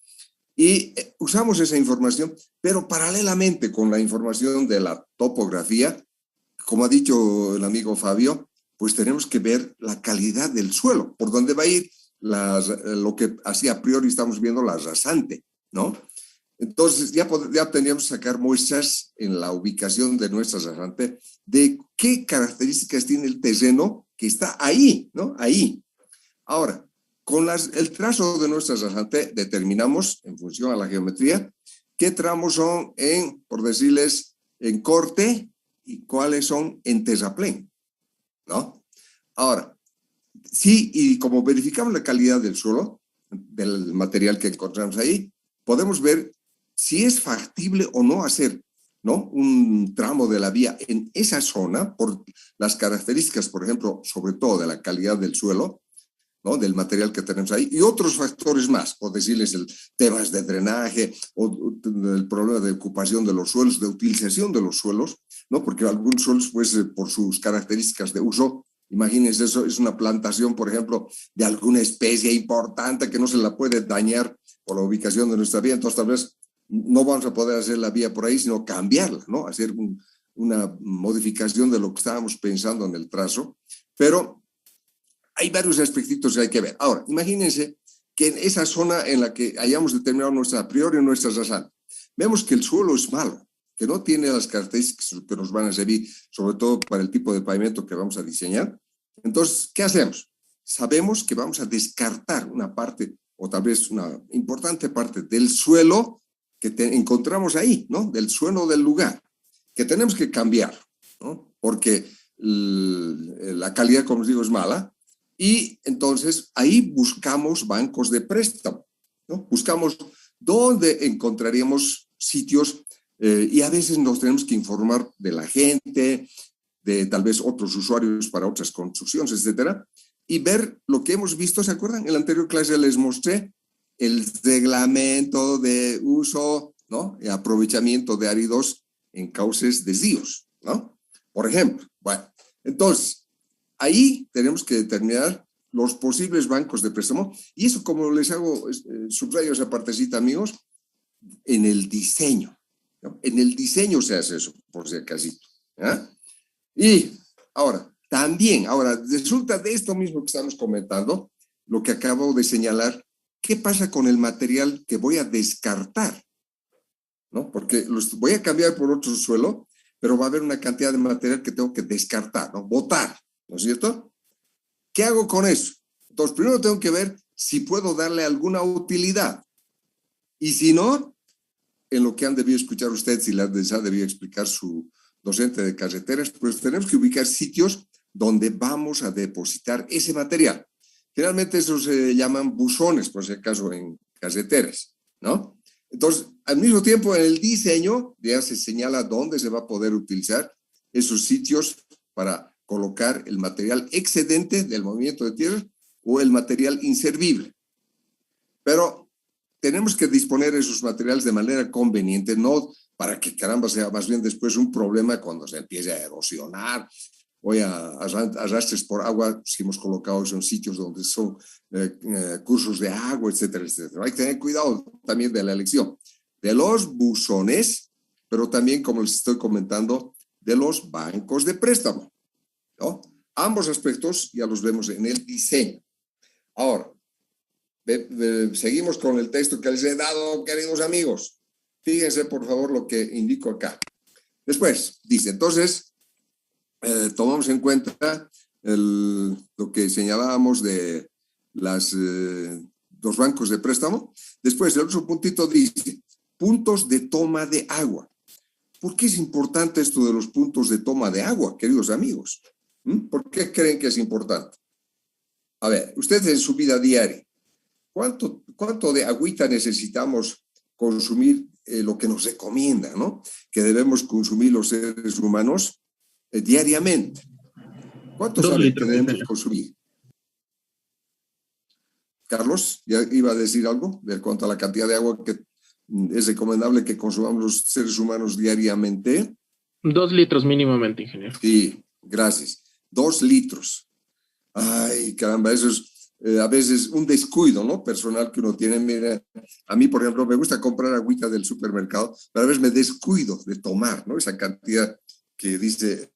y usamos esa información, pero paralelamente con la información de la topografía, como ha dicho el amigo Fabio, pues tenemos que ver la calidad del suelo, por dónde va a ir lo que así a priori estamos viendo, la rasante, ¿no? Entonces ya tendríamos que sacar muestras en la ubicación de nuestra rasante de qué características tiene el terreno que está ahí, ¿no? Ahí. Ahora, con el trazo de nuestra rasante determinamos, en función a la geometría, qué tramos son por decirles, en corte y cuáles son en terraplén, ¿no? Ahora, sí, y como verificamos la calidad del suelo, del material que encontramos ahí, podemos ver si es factible o no hacer, ¿no?, un tramo de la vía en esa zona por las características, por ejemplo, sobre todo de la calidad del suelo, ¿no?, del material que tenemos ahí, y otros factores más, por decirles temas de drenaje o el problema de ocupación de los suelos, de utilización de los suelos, ¿no?, porque algunos suelos, pues, por sus características de uso, imagínense, eso es una plantación, por ejemplo, de alguna especie importante que no se la puede dañar por la ubicación de nuestra vía, entonces tal vez no vamos a poder hacer la vía por ahí, sino cambiarla, ¿no?, hacer una modificación de lo que estábamos pensando en el trazo, pero hay varios aspectos que hay que ver. Ahora, imagínense que en esa zona en la que hayamos determinado a priori nuestra rasante, vemos que el suelo es malo, que no tiene las características que nos van a servir, sobre todo para el tipo de pavimento que vamos a diseñar. Entonces, ¿qué hacemos? Sabemos que vamos a descartar una parte, o tal vez una importante parte del suelo que encontramos ahí, ¿no?, del suelo del lugar, que tenemos que cambiar, ¿no?, porque la calidad, como os digo, es mala, y entonces ahí buscamos bancos de préstamo, ¿no? Buscamos dónde encontraríamos sitios y a veces nos tenemos que informar de la gente, de tal vez otros usuarios para otras construcciones, etcétera, y ver lo que hemos visto. ¿Se acuerdan? En la anterior clase les mostré el reglamento de uso, ¿no?, y aprovechamiento de áridos en cauces desvíos, ¿no? Por ejemplo. Bueno, entonces, ahí tenemos que determinar los posibles bancos de préstamo, y eso, como les hago, subrayo esa partecita, amigos, en el diseño, ¿no? En el diseño se hace eso, por si acaso. ¿Ah? Y ahora, también, resulta de esto mismo que estamos comentando, lo que acabo de señalar, ¿qué pasa con el material que voy a descartar? ¿No? Porque los voy a cambiar por otro suelo, pero va a haber una cantidad de material que tengo que descartar, ¿no?, botar, ¿no es cierto? ¿Qué hago con eso? Entonces, primero tengo que ver si puedo darle alguna utilidad. Y si no, en lo que han debido escuchar ustedes y les ha debido explicar su docente de carreteras, pues tenemos que ubicar sitios donde vamos a depositar ese material. Generalmente esos se llaman buzones, por si acaso, en carreteras, ¿no? Entonces, al mismo tiempo, en el diseño ya se señala dónde se va a poder utilizar esos sitios para colocar el material excedente del movimiento de tierra o el material inservible. Pero tenemos que disponer esos materiales de manera conveniente, no para que caramba sea más bien después un problema cuando se empiece a erosionar. Hoy arrastres por agua, si hemos colocado eso en sitios donde son cursos de agua, etcétera, etcétera. Hay que tener cuidado también de la elección de los buzones, pero también, como les estoy comentando, de los bancos de préstamo, ¿no? Ambos aspectos ya los vemos en el diseño. Ahora, seguimos con el texto que les he dado, queridos amigos. Fíjense, por favor, lo que indico acá. Después, dice, entonces, tomamos en cuenta lo que señalábamos de los bancos de préstamo. Después, el otro puntito dice, puntos de toma de agua. ¿Por qué es importante esto de los puntos de toma de agua, queridos amigos? ¿Por qué creen que es importante? A ver, ustedes en su vida diaria, ¿cuánto de agüita necesitamos consumir lo que nos recomienda, ¿no? Que debemos consumir los seres humanos diariamente. ¿Cuánto saben que debemos consumir? Carlos, ¿ya iba a decir algo de cuanto a la cantidad de agua que es recomendable que consumamos los seres humanos diariamente? 2 litros mínimamente, ingeniero. Sí, gracias. 2 litros. Ay, caramba, eso es a veces un descuido, ¿no? Personal que uno tiene. Mira, a mí, por ejemplo, me gusta comprar agüita del supermercado, pero a veces me descuido de tomar, ¿no? Esa cantidad que dice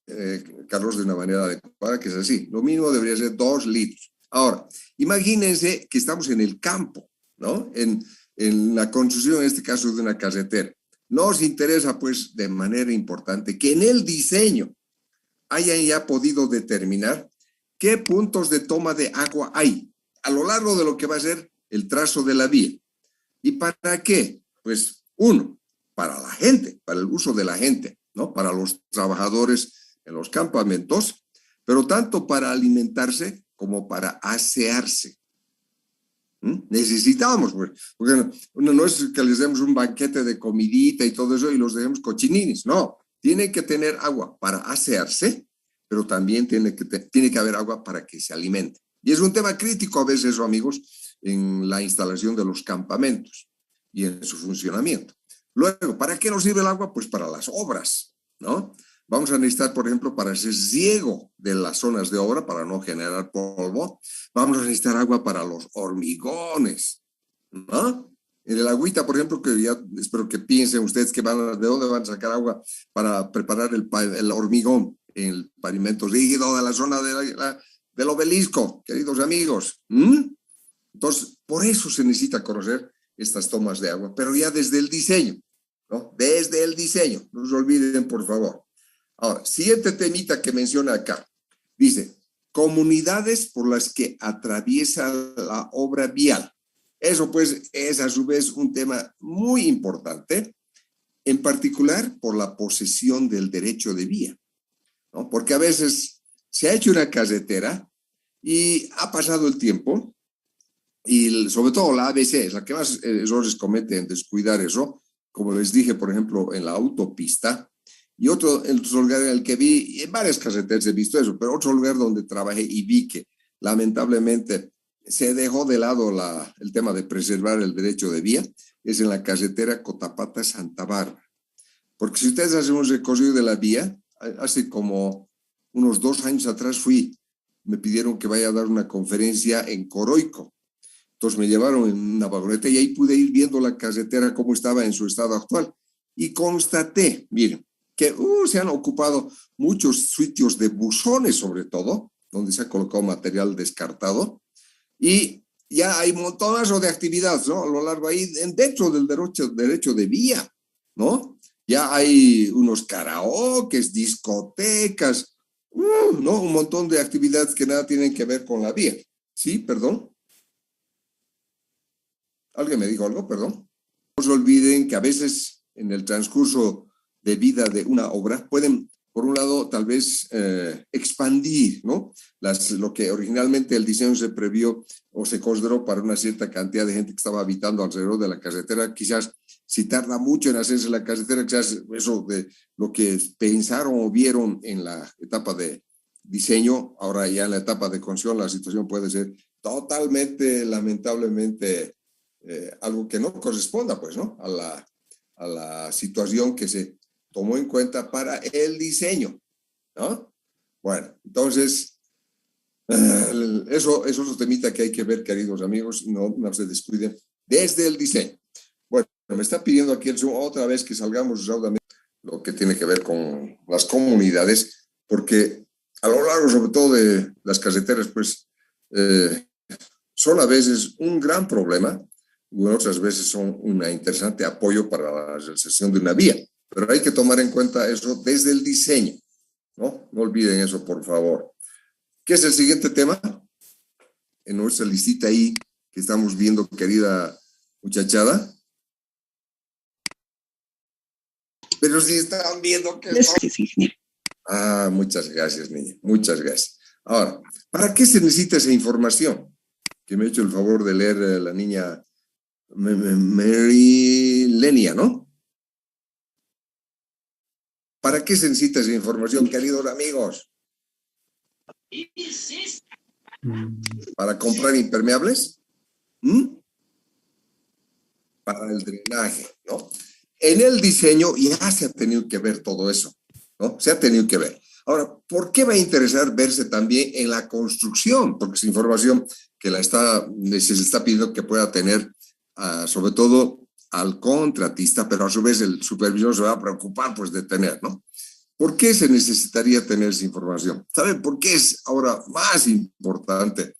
Carlos de una manera adecuada, que es así. Lo mínimo debería ser 2 litros. Ahora, imagínense que estamos en el campo, ¿no? En la construcción, en este caso, de una carretera. Nos interesa, pues, de manera importante que en el diseño hayan ya podido determinar qué puntos de toma de agua hay a lo largo de lo que va a ser el trazo de la vía. ¿Y para qué? Pues, uno, para la gente, para el uso de la gente, ¿no? Para los trabajadores en los campamentos, pero tanto para alimentarse como para asearse. Necesitamos, pues, porque no es que les demos un banquete de comidita y todo eso y los dejemos cochinines, no. Tienen que tener agua para asearse, pero también tiene que haber agua para que se alimente. Y es un tema crítico a veces, eso, amigos, en la instalación de los campamentos y en su funcionamiento. Luego, ¿para qué nos sirve el agua? Pues para las obras, ¿no? Vamos a necesitar, por ejemplo, para hacer riego de las zonas de obra, para no generar polvo. Vamos a necesitar agua para los hormigones, ¿no? En el agüita, por ejemplo, que ya espero que piensen ustedes de dónde van a sacar agua para preparar el hormigón en el pavimento rígido de la zona del obelisco, queridos amigos. Entonces, por eso se necesita conocer estas tomas de agua, pero ya desde el diseño, ¿no? Desde el diseño, no se olviden, por favor. Ahora, siguiente temita que menciona acá. Dice, comunidades por las que atraviesa la obra vial. Eso, pues, es a su vez un tema muy importante, en particular por la posesión del derecho de vía, ¿no? Porque a veces se ha hecho una carretera y ha pasado el tiempo y sobre todo la ABC es la que más errores comete en descuidar eso, como les dije, por ejemplo, en la autopista. Y otro lugar en el que vi, y en varias carreteras he visto eso, pero otro lugar donde trabajé y vi que lamentablemente se dejó de lado el tema de preservar el derecho de vía, es en la carretera Cotapata-Santa Bárbara. Porque si ustedes hacen un recorrido de la vía, hace como unos 2 años atrás me pidieron que vaya a dar una conferencia en Coroico. Entonces me llevaron en una vagoneta y ahí pude ir viendo la carretera cómo estaba en su estado actual. Y constaté, miren, que se han ocupado muchos sitios de buzones, sobre todo, donde se ha colocado material descartado, y ya hay un montonazo de actividades, ¿no? A lo largo ahí, dentro del derecho de vía, ¿no? Ya hay unos karaokes, discotecas, ¿no? Un montón de actividades que nada tienen que ver con la vía. ¿Sí? Perdón. ¿Alguien me dijo algo? Perdón. No se olviden que a veces en el transcurso de vida de una obra, pueden, por un lado, tal vez expandir, ¿no? Lo que originalmente el diseño se previó o se consideró para una cierta cantidad de gente que estaba habitando alrededor de la carretera. Quizás si tarda mucho en hacerse la carretera, quizás eso de lo que pensaron o vieron en la etapa de diseño, ahora ya en la etapa de construcción la situación puede ser totalmente, lamentablemente, algo que no corresponda, pues, ¿no? A la situación que se tomó en cuenta para el diseño, ¿no? Bueno, entonces, eso es otro temita que hay que ver, queridos amigos, no se descuiden desde el diseño. Bueno, me está pidiendo aquí el Zoom otra vez que salgamos raudamente lo que tiene que ver con las comunidades, porque a lo largo, sobre todo de las carreteras, pues, son a veces un gran problema, y otras veces son un interesante apoyo para la realización de una vía. Pero hay que tomar en cuenta eso desde el diseño, ¿no? No olviden eso, por favor. ¿Qué es el siguiente tema? En nuestra listita ahí que estamos viendo, querida muchachada. Pero si están viendo que... Ah, muchas gracias, niña. Muchas gracias. Ahora, ¿para qué se necesita esa información? Que me ha hecho el favor de leer la niña Mary Lenia, ¿no? ¿Para qué se necesita esa información, queridos amigos? ¿Para comprar impermeables? Para el drenaje, ¿no? En el diseño ya se ha tenido que ver todo eso, ¿no? Se ha tenido que ver. Ahora, ¿por qué va a interesar verse también en la construcción? Porque es información que se está pidiendo que pueda tener, sobre todo al contratista, pero a su vez el supervisor se va a preocupar pues de tener, ¿no? ¿Por qué se necesitaría tener esa información? ¿Saben por qué es ahora más importante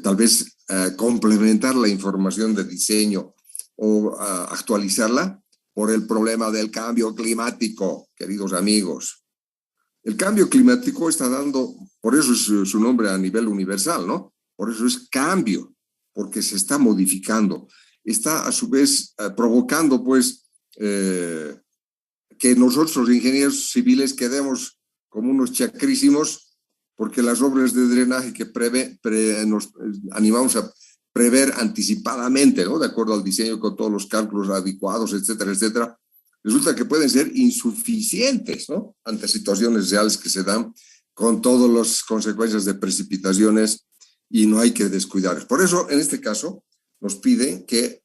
tal vez complementar la información de diseño o actualizarla? Por el problema del cambio climático, queridos amigos. El cambio climático está dando, por eso es su nombre a nivel universal, ¿no? Por eso es cambio, porque se está modificando. Está a su vez provocando, pues, que nosotros, los ingenieros civiles, quedemos como unos chacrísimos, porque las obras de drenaje que nos animamos a prever anticipadamente, ¿no? De acuerdo al diseño, con todos los cálculos adecuados, etcétera, etcétera, resulta que pueden ser insuficientes, ¿no? Ante situaciones reales que se dan con todas las consecuencias de precipitaciones y no hay que descuidar. Por eso, en este caso, nos piden que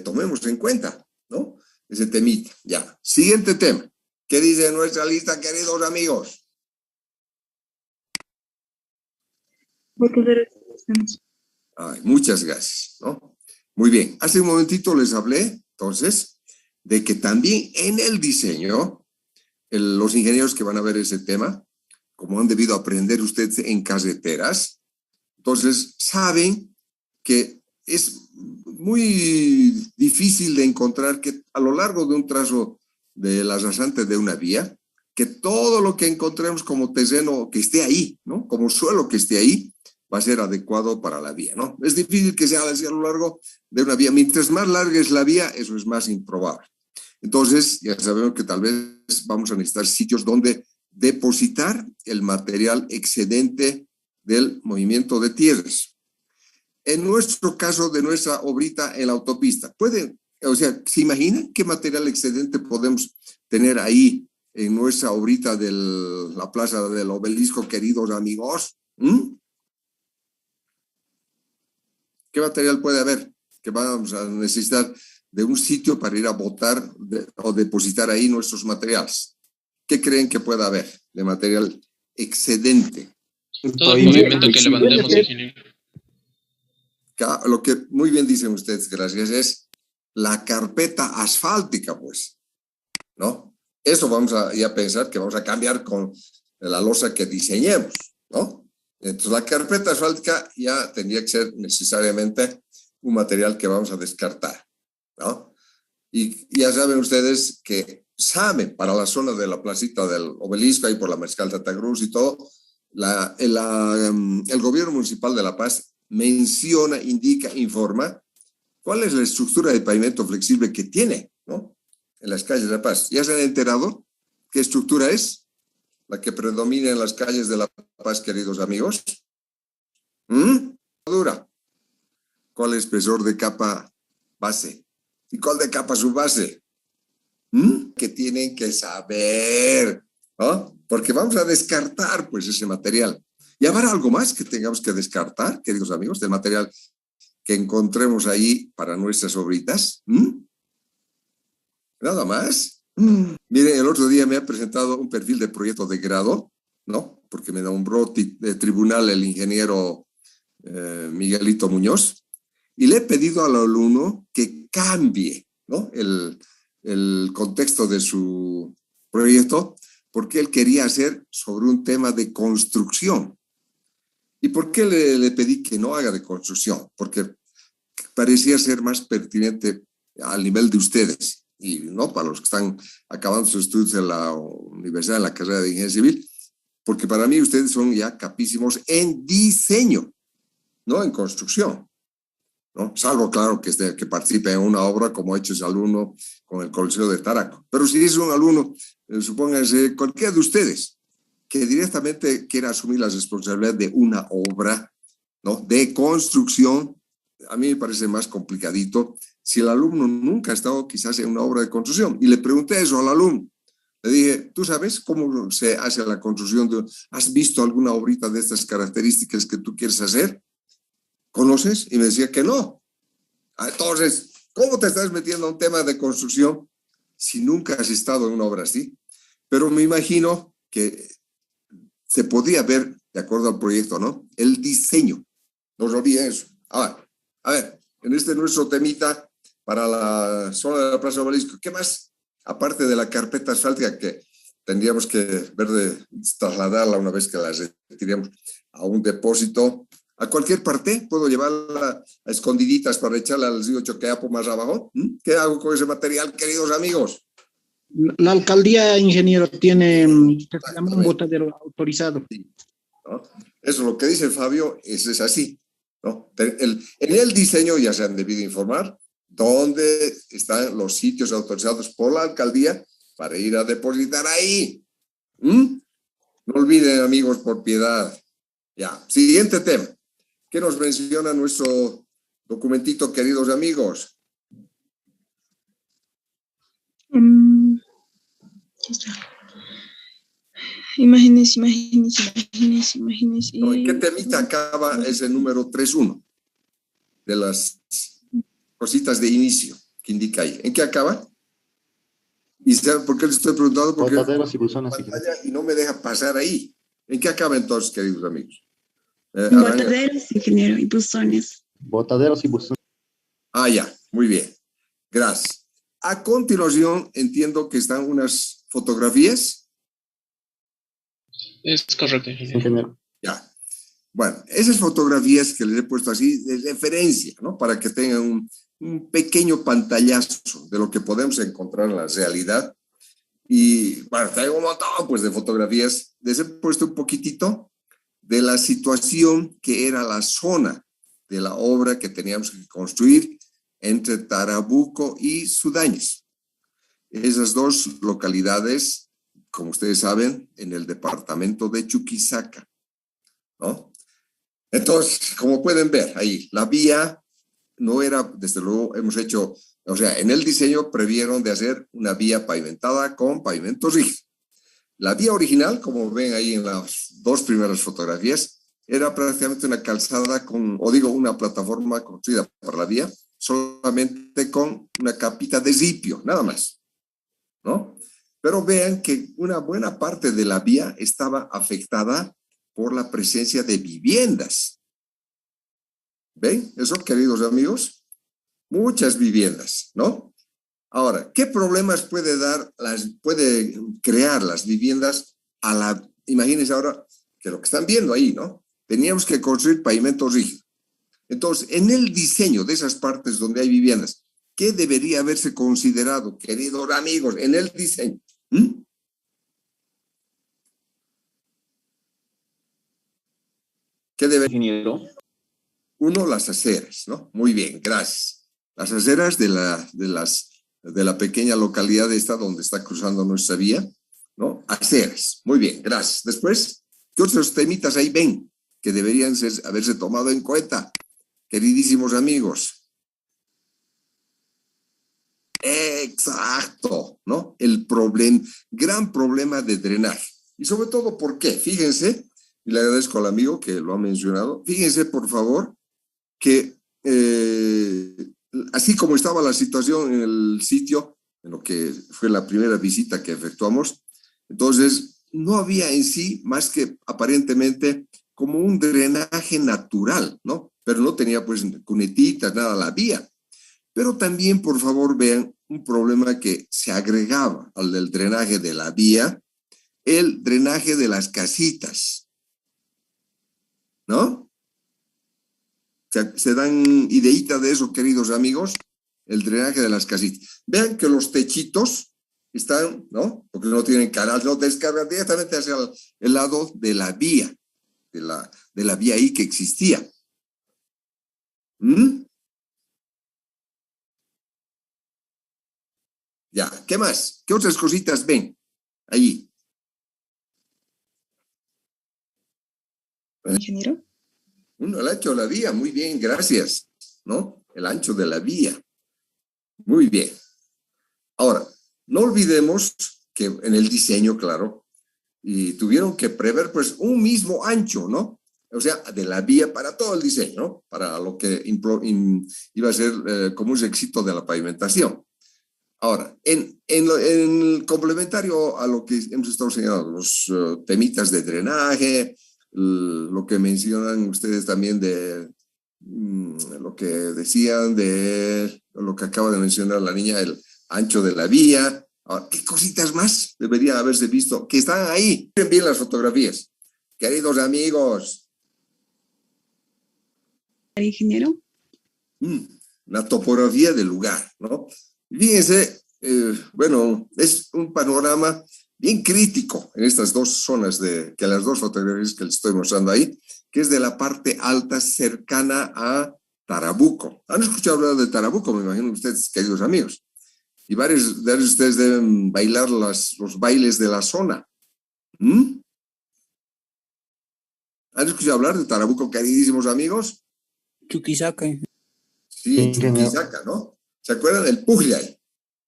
tomemos en cuenta, ¿no? Ese temita. Ya. Siguiente tema. ¿Qué dice nuestra lista, queridos amigos? Ay, muchas gracias, ¿no? Muy bien. Hace un momentito les hablé, entonces, de que también en el diseño, los ingenieros que van a ver ese tema, como han debido aprender ustedes en carreteras, entonces saben que es muy difícil de encontrar que a lo largo de un trazo de la rasante de una vía, que todo lo que encontremos como terreno que esté ahí, ¿no? Como suelo que esté ahí, va a ser adecuado para la vía, ¿no? Es difícil que sea así a lo largo de una vía. Mientras más larga es la vía, eso es más improbable. Entonces, ya sabemos que tal vez vamos a necesitar sitios donde depositar el material excedente del movimiento de tierras. En nuestro caso, de nuestra obrita en la autopista, ¿se imaginan qué material excedente podemos tener ahí en nuestra obrita de la plaza del Obelisco, queridos amigos? ¿Qué material puede haber? Que vamos a necesitar de un sitio para ir a botar o depositar ahí nuestros materiales. ¿Qué creen que pueda haber de material excedente? Todo el movimiento que levantemos, ingeniero. Lo que muy bien dicen ustedes, gracias, es la carpeta asfáltica, pues, ¿no? Eso vamos a pensar que vamos a cambiar con la losa que diseñemos, ¿no? Entonces, la carpeta asfáltica ya tendría que ser necesariamente un material que vamos a descartar, ¿no? Y ya saben ustedes que para la zona de la placita del Obelisco, ahí por la Mariscal Santa Cruz y todo, el gobierno municipal de La Paz menciona, indica, informa cuál es la estructura de pavimento flexible que tiene, ¿no? En las calles de La Paz. ¿Ya se han enterado qué estructura es la que predomina en las calles de La Paz, queridos amigos? Dura. ¿Cuál es el espesor de capa base? ¿Y cuál de capa subbase? Que tienen que saber, ¿no? Porque vamos a descartar, pues, ese material. ¿Y habrá algo más que tengamos que descartar, queridos amigos, del material que encontremos ahí para nuestras obritas? Nada más. Mire, el otro día me ha presentado un perfil de proyecto de grado, ¿no? Porque me nombró de tribunal el ingeniero Miguelito Muñoz, y le he pedido al alumno que cambie, ¿no? el contexto de su proyecto, porque él quería hacer sobre un tema de construcción. ¿Y por qué le pedí que no haga de construcción? Porque parecía ser más pertinente al nivel de ustedes, y no para los que están acabando sus estudios en la universidad, en la carrera de ingeniería civil, porque para mí ustedes son ya capísimos en diseño, no en construcción, ¿no? Salvo, claro, que participe en una obra como ha hecho ese alumno con el Coliseo de Taraco. Pero si es un alumno, supónganse cualquiera de ustedes, que directamente quiera asumir la responsabilidad de una obra, ¿no? De construcción, a mí me parece más complicadito si el alumno nunca ha estado quizás en una obra de construcción. Y le pregunté eso al alumno. Le dije, ¿tú sabes cómo se hace la construcción? ¿Has visto alguna obrita de estas características que tú quieres hacer? ¿Conoces? Y me decía que no. Entonces, ¿cómo te estás metiendo a un tema de construcción si nunca has estado en una obra así? Pero me imagino que se podía ver, de acuerdo al proyecto, ¿no? El diseño. No se olviden eso. A ver, en este nuestro temita para la zona de la Plaza Obelisco, ¿qué más? Aparte de la carpeta asfáltica que tendríamos que ver de trasladarla una vez que la retiremos a un depósito, a cualquier parte, puedo llevarla a escondiditas para echarla al río Choqueapo más abajo. ¿Qué hago con ese material, queridos amigos? La alcaldía, ingeniero, tiene que se llama un botadero autorizado. Sí, ¿no? Eso lo que dice Fabio es así, ¿no? En el diseño ya se han debido informar dónde están los sitios autorizados por la alcaldía para ir a depositar ahí. No olviden, amigos, por piedad. Ya, siguiente tema. ¿Qué nos menciona nuestro documentito, queridos amigos? Imágenes. No, ¿en qué temita acaba ese número 3.1? De las cositas de inicio que indica ahí. ¿En qué acaba? ¿Y saben por qué les estoy preguntando? Porque Botaderos y buzones. y no me deja pasar ahí. ¿En qué acaba entonces, queridos amigos? Botaderos, ingeniero, y buzones. Botaderos y buzones. Ya, muy bien. Gracias. A continuación, entiendo que están unas fotografías. Es correcto, ingeniero. Ingeniero. Ya. Bueno, esas fotografías que les he puesto así de referencia, ¿no? Para que tengan un pequeño pantallazo de lo que podemos encontrar en la realidad. Y bueno, traigo un montón pues, de fotografías. Les he puesto un poquitito de la situación que era la zona de la obra que teníamos que construir entre Tarabuco y Sudañez. Esas dos localidades, como ustedes saben, en el departamento de Chuquisaca, ¿no? Entonces, como pueden ver ahí, la vía no era, desde luego, hemos hecho, o sea, en el diseño previeron de hacer una vía pavimentada con pavimento rígido. La vía original, como ven ahí en las dos primeras fotografías, era prácticamente una calzada una plataforma construida para la vía, solamente con una capita de ripio, nada más, ¿no? Pero vean que una buena parte de la vía estaba afectada por la presencia de viviendas. ¿Ven eso, queridos amigos? Muchas viviendas, ¿no? Ahora, ¿qué problemas puede crear las viviendas imagínense ahora que lo que están viendo ahí, ¿no? Teníamos que construir pavimento rígido. Entonces, en el diseño de esas partes donde hay viviendas, ¿qué debería haberse considerado, queridos amigos, en el diseño? ¿Qué debería? Ingeniero. Uno, las aceras, ¿no? Muy bien, gracias. Las aceras de la pequeña localidad esta donde está cruzando nuestra vía, ¿no? Aceras, muy bien, gracias. Después, ¿qué otros temitas ahí ven que deberían haberse tomado en cuenta, queridísimos amigos? Exacto, ¿no? El gran problema de drenaje. Y sobre todo, ¿por qué? Fíjense, y le agradezco al amigo que lo ha mencionado, fíjense, por favor, que así como estaba la situación en el sitio, en lo que fue la primera visita que efectuamos, entonces no había en sí más que aparentemente como un drenaje natural, ¿no? Pero no tenía pues cunetitas, nada, la vía. Pero también, por favor, vean un problema que se agregaba al del drenaje de la vía, el drenaje de las casitas, ¿no? Se dan ideita de eso, queridos amigos, el drenaje de las casitas. Vean que los techitos están, ¿no? Porque no tienen canal, no descargan directamente hacia el lado de la vía, de la vía ahí que existía. ¿Mm? Ya, ¿qué más? ¿Qué otras cositas ven ahí? Ingeniero. El ancho de la vía, muy bien, gracias, ¿no? El ancho de la vía. Muy bien. Ahora, no olvidemos que en el diseño, claro, y tuvieron que prever pues un mismo ancho, ¿no? O sea, de la vía para todo el diseño, ¿no? Para lo que iba a ser como un éxito de la pavimentación. Ahora, en el complementario a lo que hemos estado señalando, los temitas de drenaje, lo que mencionan ustedes también de lo que decían de lo que acaba de mencionar la niña, el ancho de la vía. Ahora, ¿qué cositas más debería haberse visto? Que están ahí. Miren bien las fotografías. Queridos amigos. Ingeniero. La topografía del lugar, ¿no? Fíjense, bueno, es un panorama bien crítico en estas dos zonas, que las dos fotografías que les estoy mostrando ahí, que es de la parte alta cercana a Tarabuco. ¿Han escuchado hablar de Tarabuco? Me imagino ustedes, queridos amigos. Y varios de ustedes deben bailar los bailes de la zona. ¿Mm? ¿Han escuchado hablar de Tarabuco, queridísimos amigos? Chuquisaca. Sí, Chuquisaca, ¿no? ¿Se acuerdan del Pujllay?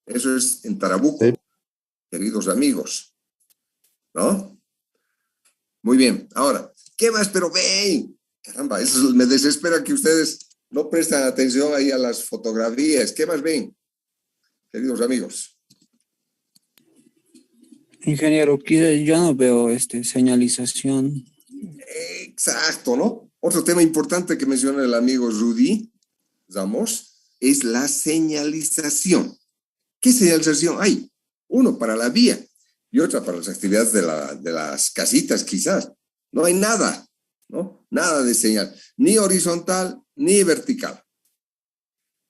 Eso es en Tarabuco, sí. Queridos amigos, ¿no? Muy bien, ahora, ¿qué más? Pero ven, caramba, eso me desespera que ustedes no prestan atención ahí a las fotografías. ¿Qué más ven, queridos amigos? Ingeniero, yo no veo señalización. Exacto, ¿no? Otro tema importante que menciona el amigo Rudy Ramos es la señalización. ¿Qué señalización hay? Uno para la vía y otra para las actividades de las casitas, quizás. No hay nada, ¿no? Nada de señal, ni horizontal ni vertical.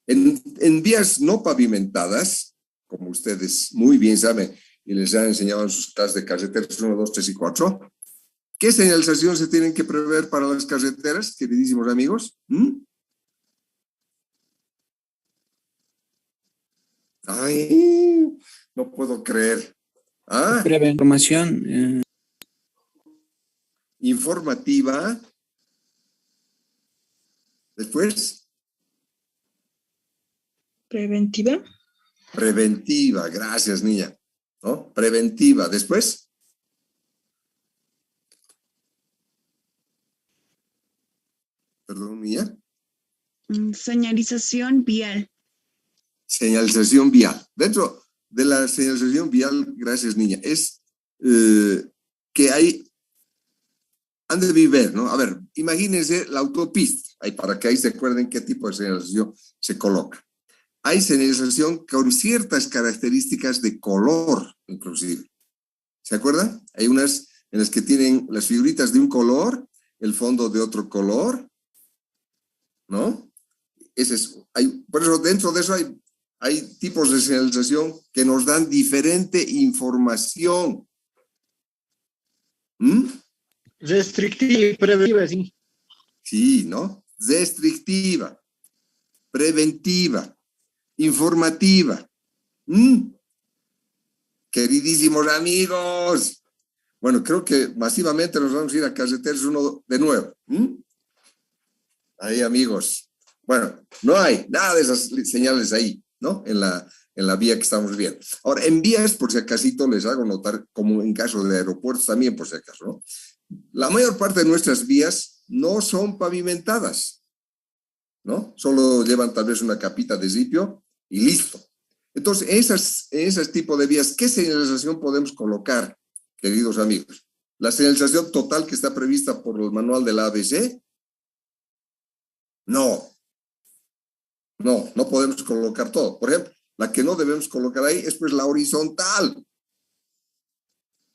En vías no pavimentadas, como ustedes muy bien saben y les han enseñado en sus clases de carreteras 1, 2, 3 y 4, ¿qué señalización se tienen que prever para las carreteras, queridísimos amigos? Ay, no puedo creer. ¿Ah? Breve información. Informativa. Después. Preventiva. Preventiva, gracias, niña. ¿No? Preventiva. Después. Perdón, niña. Señalización vial. Señalización vial. Dentro de la señalización vial, gracias, niña, es que han de ver, ¿no? A ver, imagínense la autopista, para que ahí se acuerden qué tipo de señalización se coloca. Hay señalización con ciertas características de color, inclusive. ¿Se acuerdan? Hay unas en las que tienen las figuritas de un color, el fondo de otro color, ¿no? Por eso dentro de eso hay tipos de señalización que nos dan diferente información. Restrictiva y preventiva, sí. Sí, ¿no? Restrictiva, preventiva, informativa. Queridísimos amigos. Bueno, creo que masivamente nos vamos a ir a carreteras 1 de nuevo. Ahí, amigos. Bueno, no hay nada de esas señales ahí, ¿no? En la vía que estamos viendo. Ahora, en vías, por si acaso, les hago notar, como en caso de aeropuertos también, por si acaso, ¿no? La mayor parte de nuestras vías no son pavimentadas. ¿no? Solo llevan tal vez una capita de ripio y listo. Entonces, esas tipos de vías, ¿qué señalización podemos colocar, queridos amigos? ¿La señalización total que está prevista por el manual de la ABC? No podemos colocar todo. Por ejemplo, la que no debemos colocar ahí es pues la horizontal,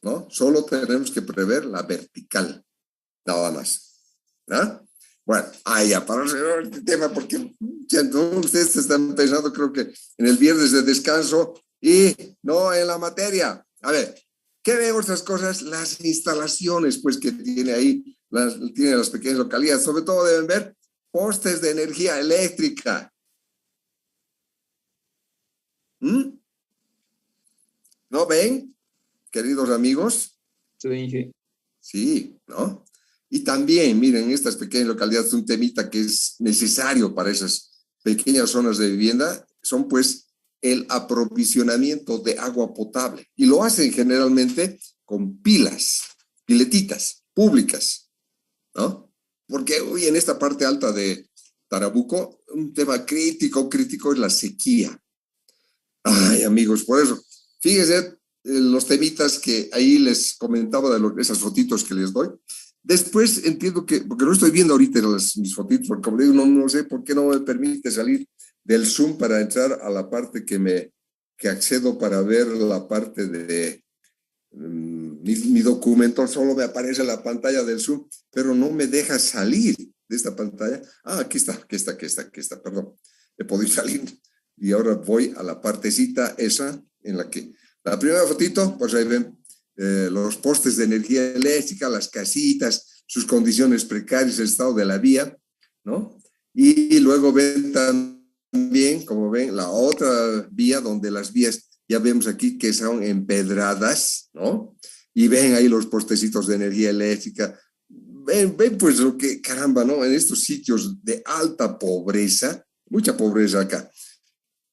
¿no? Solo tenemos que prever la vertical, nada más, ¿no? Bueno, ya para cerrar el tema, porque ya todos ustedes están pensando, creo que en el viernes de descanso y no en la materia. A ver, ¿qué vemos estas cosas? Las instalaciones, pues, que tiene ahí, tiene las pequeñas localidades. Sobre todo deben ver postes de energía eléctrica. ¿No ven, queridos amigos? Sí, ¿no? Y también, miren, estas pequeñas localidades, un temita que es necesario para esas pequeñas zonas de vivienda, son pues el aprovisionamiento de agua potable. Y lo hacen generalmente con piletitas públicas, ¿no? Porque hoy en esta parte alta de Tarabuco, un tema crítico es la sequía. Ay, amigos, por eso, fíjense los temitas que ahí les comentaba de esas fotitos que les doy. Después entiendo que, porque no estoy viendo ahorita mis fotitos, porque como digo, no sé por qué no me permite salir del Zoom para entrar a la parte que accedo para ver la parte de mi documento. Solo me aparece la pantalla del Zoom, pero no me deja salir de esta pantalla. Aquí está, perdón. He podido salir y ahora voy a la partecita esa en la que, la primera fotito, pues ahí ven los postes de energía eléctrica, las casitas, sus condiciones precarias, el estado de la vía, ¿no? Y luego ven también, como ven, la otra vía donde las vías, ya vemos aquí que son empedradas, ¿no? Y ven ahí los postecitos de energía eléctrica. Ven pues lo que, caramba, ¿no? En estos sitios de alta pobreza, mucha pobreza acá.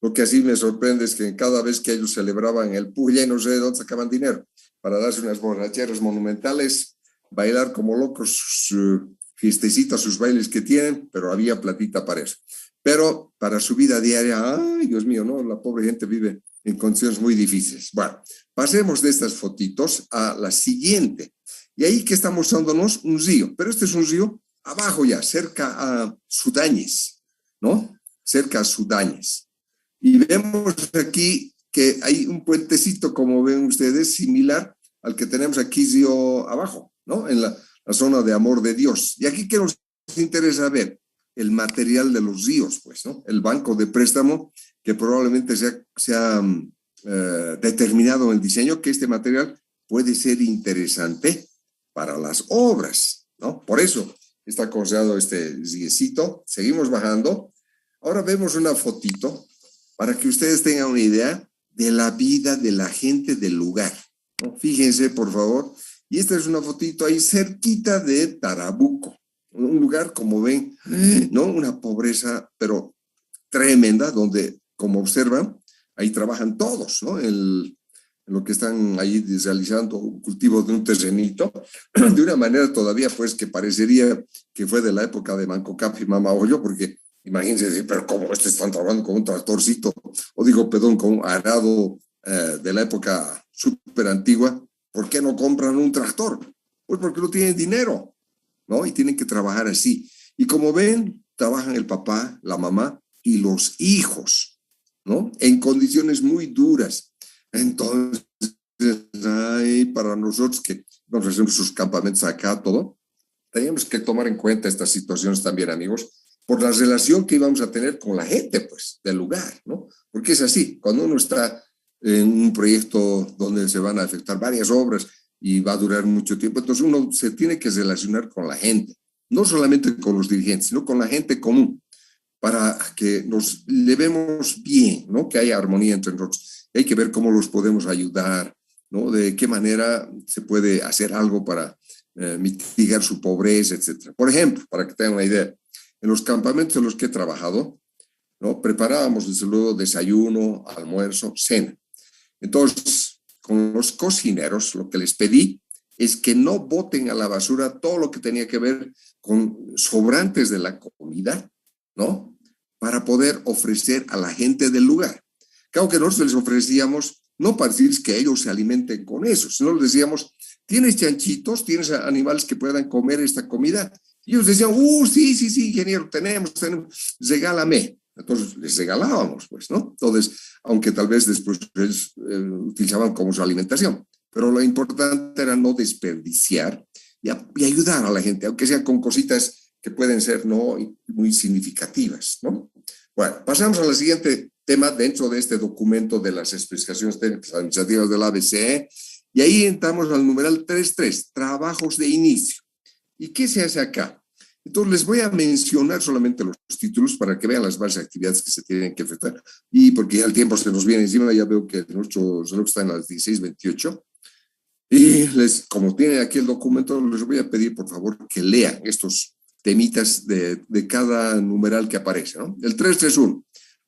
Lo que así me sorprende es que cada vez que ellos celebraban el Puya, no sé de dónde sacaban dinero, para darse unas borracheras monumentales, bailar como locos sus fiestecitas, sus bailes que tienen, pero había platita para eso. Pero para su vida diaria, ay, Dios mío, ¿no? La pobre gente vive en condiciones muy difíciles. Bueno, pasemos de estas fotitos a la siguiente. Y ahí que está mostrándonos un río, pero este es un río abajo ya, cerca a Sudañez, ¿no? Cerca a Sudañez. Y vemos aquí que hay un puentecito, como ven ustedes, similar al que tenemos aquí río abajo, ¿no? En la zona de Amor de Dios. Y aquí, ¿qué nos interesa ver? El material de los ríos, pues, ¿no? El banco de préstamo que probablemente sea determinado en el diseño, que este material puede ser interesante para las obras, ¿no? Por eso está considerado este ríecito. Seguimos bajando. Ahora vemos una fotito para que ustedes tengan una idea de la vida de la gente del lugar, ¿no? Fíjense, por favor. Y esta es una fotito ahí cerquita de Tarabuco. Un lugar, como ven, ¿no? Una pobreza, pero tremenda, donde, como observan, ahí trabajan todos, ¿no? En lo que están ahí realizando un cultivo de un terrenito, de una manera todavía, pues, que parecería que fue de la época de Manco Cápac y Mama Ollo, porque imagínense, pero ¿cómo están trabajando con un tractorcito? O digo, perdón, con un arado de la época súper antigua. ¿Por qué no compran un tractor? Pues porque no tienen dinero, ¿no? Y tienen que trabajar así. Y como ven, trabajan el papá, la mamá y los hijos, ¿no? En condiciones muy duras. Entonces, para nosotros que vamos a hacer sus campamentos acá, todo, tenemos que tomar en cuenta estas situaciones también, amigos, por la relación que íbamos a tener con la gente, pues, del lugar, ¿no? Porque es así, cuando uno está en un proyecto donde se van a efectuar varias obras y va a durar mucho tiempo, entonces uno se tiene que relacionar con la gente, no solamente con los dirigentes, sino con la gente común, para que nos llevemos bien, ¿no? Que haya armonía entre nosotros. Hay que ver cómo los podemos ayudar, ¿no? De qué manera se puede hacer algo para mitigar su pobreza, etcétera. Por ejemplo, para que tengan una idea, en los campamentos en los que he trabajado, ¿no? Preparábamos desde luego desayuno, almuerzo, cena. Entonces, con los cocineros, lo que les pedí es que no boten a la basura todo lo que tenía que ver con sobrantes de la comida, ¿no? Para poder ofrecer a la gente del lugar. Que aunque nosotros les ofrecíamos, no para decir que ellos se alimenten con eso, sino les decíamos, ¿tienes chanchitos? ¿Tienes animales que puedan comer esta comida? Y ellos decían, sí, ingeniero, tenemos, regálame. Entonces les regalábamos, pues, ¿no? Entonces, aunque tal vez después ellos utilizaban como su alimentación, pero lo importante era no desperdiciar y ayudar a la gente, aunque sea con cositas que pueden ser no muy significativas, ¿no? Bueno, pasamos al siguiente tema dentro de este documento de las especificaciones técnicas administrativas del ABC, y ahí entramos al numeral 3.3, trabajos de inicio. ¿Y qué se hace acá? Entonces, les voy a mencionar solamente los títulos para que vean las varias actividades que se tienen que efectuar. Y porque ya el tiempo se nos viene encima, ya veo que nuestro reloj está en las 16:28. Y como tienen aquí el documento, les voy a pedir, por favor, que lean estos temitas de cada numeral que aparece, ¿no? El 3.3.1,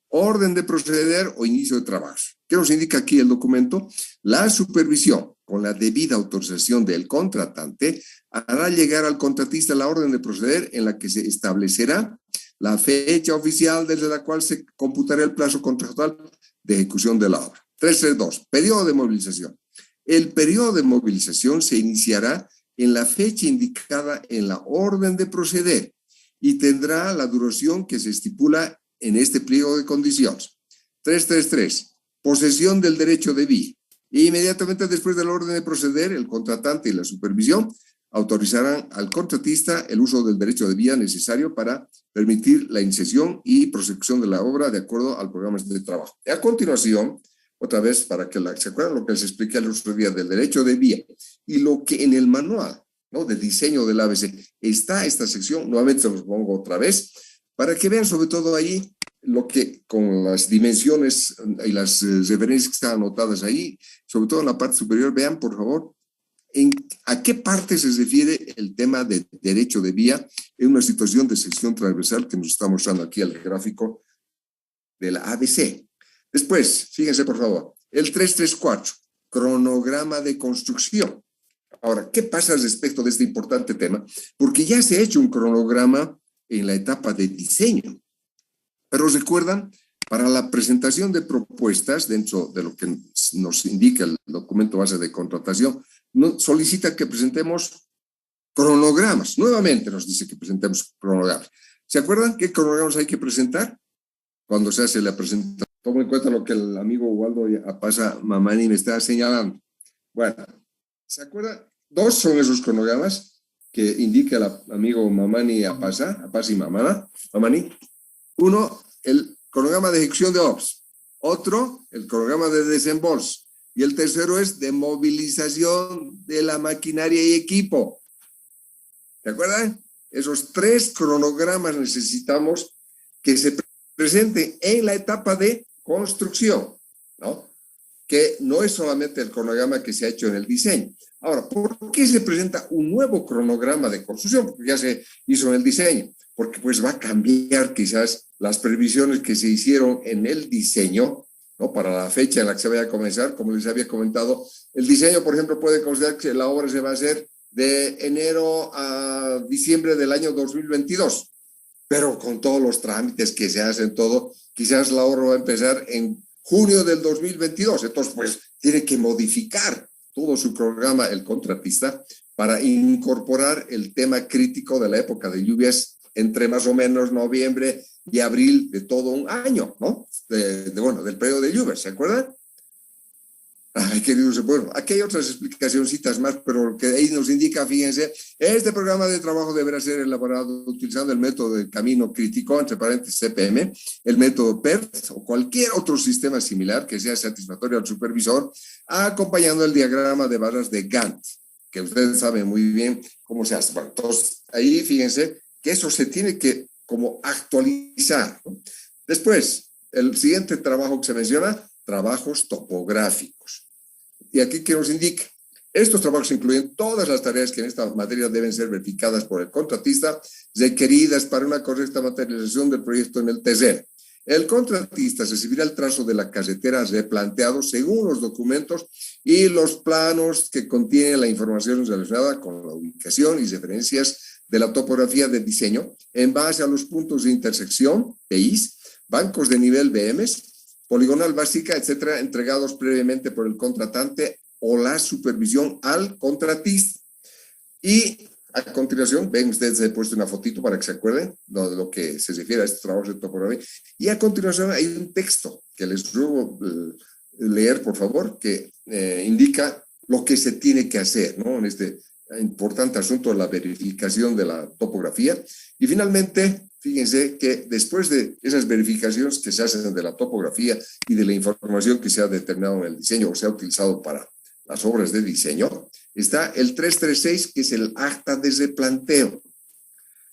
orden de proceder o inicio de trabajo. ¿Qué nos indica aquí el documento? La supervisión, con la debida autorización del contratante, hará llegar al contratista la orden de proceder en la que se establecerá la fecha oficial desde la cual se computará el plazo contractual de ejecución de la obra. 3.3.2, periodo de movilización. El periodo de movilización se iniciará en la fecha indicada en la orden de proceder y tendrá la duración que se estipula en este pliego de condiciones. 3.3.3, posesión del derecho de vía. Inmediatamente después de la orden de proceder, el contratante y la supervisión autorizarán al contratista el uso del derecho de vía necesario para permitir la iniciación y prosecución de la obra de acuerdo al programa de trabajo. A continuación, otra vez, para que se acuerden lo que les expliqué el otro día del derecho de vía y lo que en el manual, ¿no?, de diseño del ABC está esta sección, nuevamente se los pongo otra vez, para que vean sobre todo ahí lo que con las dimensiones y las referencias que están anotadas ahí, sobre todo en la parte superior, vean por favor a qué parte se refiere el tema de derecho de vía en una situación de sección transversal que nos está mostrando aquí el gráfico del ABC. Después, fíjense por favor, el 3.3.4, cronograma de construcción. Ahora, ¿qué pasa respecto de este importante tema? Porque ya se ha hecho un cronograma en la etapa de diseño. Pero recuerdan, para la presentación de propuestas, dentro de lo que nos indica el documento base de contratación, nos solicita que presentemos cronogramas. Nuevamente nos dice que presentemos cronogramas. ¿Se acuerdan qué cronogramas hay que presentar? Cuando se hace la presentación. Tomen en cuenta lo que el amigo Waldo Apasa Mamani me está señalando. Bueno, ¿se acuerdan? Dos son esos cronogramas que indica el amigo Mamani Apasa y Mamani. Uno, el cronograma de ejecución de obras. Otro, el cronograma de desembolso. Y el tercero es de movilización de la maquinaria y equipo. ¿Se acuerdan? Esos tres cronogramas necesitamos que se presenten en la etapa de construcción, ¿no? Que no es solamente el cronograma que se ha hecho en el diseño. Ahora, ¿por qué se presenta un nuevo cronograma de construcción? Porque ya se hizo en el diseño. Porque pues va a cambiar quizás las previsiones que se hicieron en el diseño, ¿no?, para la fecha en la que se vaya a comenzar. Como les había comentado, el diseño, por ejemplo, puede considerar que la obra se va a hacer de enero a diciembre del año 2022, pero con todos los trámites que se hacen, todo, quizás la obra va a empezar en junio del 2022. Entonces, pues, tiene que modificar todo su programa el contratista para incorporar el tema crítico de la época de lluvias entre más o menos noviembre y abril de todo un año, ¿no? Bueno, del periodo de lluvias, ¿se acuerdan? Ay, queridos, bueno, aquí hay otras explicacioncitas más, pero que ahí nos indica, fíjense, este programa de trabajo deberá ser elaborado utilizando el método de camino crítico, entre paréntesis CPM, el método PERT o cualquier otro sistema similar que sea satisfactorio al supervisor, acompañando el diagrama de barras de Gantt, que ustedes saben muy bien cómo se hace. Bueno, entonces, ahí fíjense que eso se tiene que como actualizar, ¿no? Después, el siguiente trabajo que se menciona, trabajos topográficos. Y aquí que nos indica, estos trabajos incluyen todas las tareas que en esta materia deben ser verificadas por el contratista, requeridas para una correcta materialización del proyecto en el terreno. El contratista recibirá el trazo de la carretera replanteado según los documentos y los planos que contienen la información relacionada con la ubicación y referencias de la topografía de diseño en base a los puntos de intersección, PIs, bancos de nivel BMs, poligonal básica, etcétera, entregados previamente por el contratante o la supervisión al contratista. Y a continuación, ven ustedes, he puesto una fotito para que se acuerden de lo que se refiere a estos trabajos de topografía. Y a continuación hay un texto que les ruego leer, por favor, que indica lo que se tiene que hacer, ¿no? En este importante asunto de la verificación de la topografía. Y finalmente, fíjense que después de esas verificaciones que se hacen de la topografía y de la información que se ha determinado en el diseño o se ha utilizado para las obras de diseño, está el 336, que es el acta de replanteo.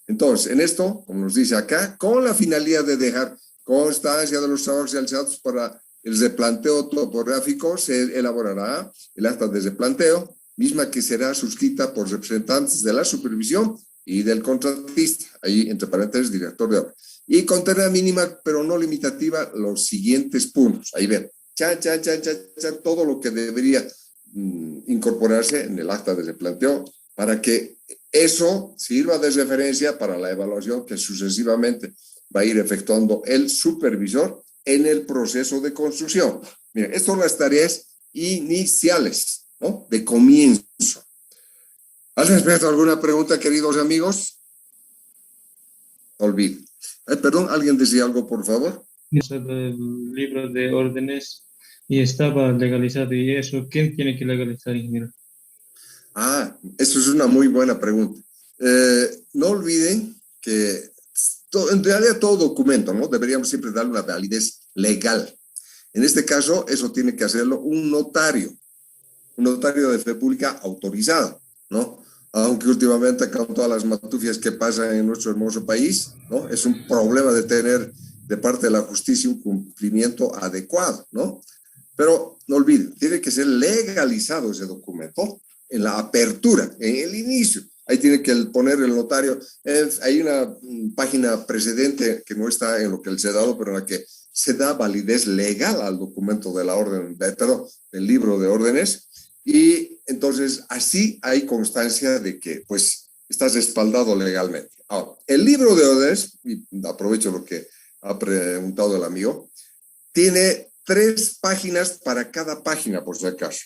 Entonces, en esto, como nos dice acá, con la finalidad de dejar constancia de los trabajos realizados para el replanteo topográfico, se elaborará el acta de replanteo, misma que será suscrita por representantes de la supervisión y del contratista, ahí entre paréntesis, director de obra. Y contará mínima, pero no limitativa, los siguientes puntos. Ahí ven, todo lo que debería incorporarse en el acta de replanteo para que eso sirva de referencia para la evaluación que sucesivamente va a ir efectuando el supervisor en el proceso de construcción. Miren, estas son las tareas iniciales, ¿no? De comienzo. ¿Al respecto alguna pregunta, queridos amigos? Olviden. Perdón, ¿alguien decía algo, por favor? El libro de órdenes y estaba legalizado, y eso, ¿quién tiene que legalizar, ingeniero? Eso es una muy buena pregunta. No olviden que en realidad todo documento, ¿no? Deberíamos siempre darle una validez legal. En este caso, eso tiene que hacerlo un notario de fe pública autorizado, ¿no? Aunque últimamente con todas las matufias que pasan en nuestro hermoso país, ¿no? Es un problema de tener de parte de la justicia un cumplimiento adecuado, ¿no? Pero no olviden, tiene que ser legalizado ese documento en la apertura, en el inicio. Ahí tiene que poner el notario. Hay una página precedente que no está en lo que se ha dado, pero en la que se da validez legal al documento de la orden, del libro de órdenes. Y entonces así hay constancia de que pues estás respaldado legalmente. Ahora, el libro de órdenes, y aprovecho lo que ha preguntado el amigo, tiene 3 páginas para cada página, por si acaso.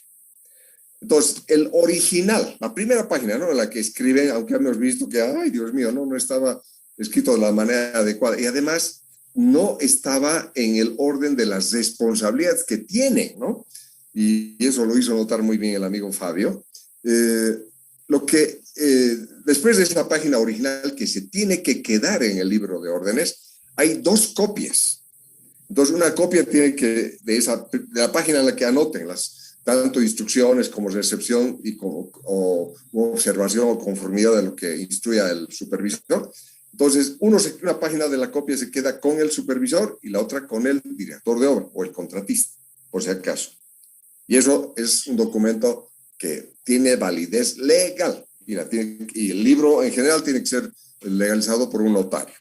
Entonces, el original, la primera página, ¿no? La que escriben, aunque hemos visto que, ay, Dios mío, no estaba escrito de la manera adecuada. Y además, no estaba en el orden de las responsabilidades que tiene, ¿no? Y eso lo hizo notar muy bien el amigo Fabio. Después de esa página original que se tiene que quedar en el libro de órdenes, hay 2 copias. Entonces, una copia tiene que, de la página en la que anoten tanto instrucciones como recepción y o observación o conformidad de lo que instruya el supervisor. Entonces, una página de la copia se queda con el supervisor y la otra con el director de obra o el contratista, por si acaso. Y eso es un documento que tiene validez legal. Y el libro en general tiene que ser legalizado por un notario.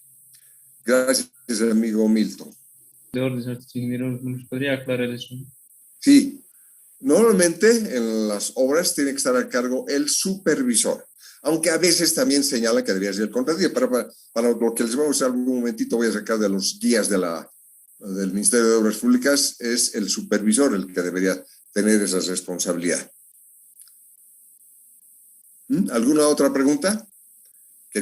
Gracias, amigo Milton. De órdenes, ingeniero, ¿nos podría aclarar eso? Sí, normalmente en las obras tiene que estar a cargo el supervisor, aunque a veces también señala que debería ser el contratista. Para lo que les vamos a hacer algún momentito, voy a sacar de los guías del Ministerio de Obras Públicas, es el supervisor el que debería tener esa responsabilidad. ¿Alguna otra pregunta?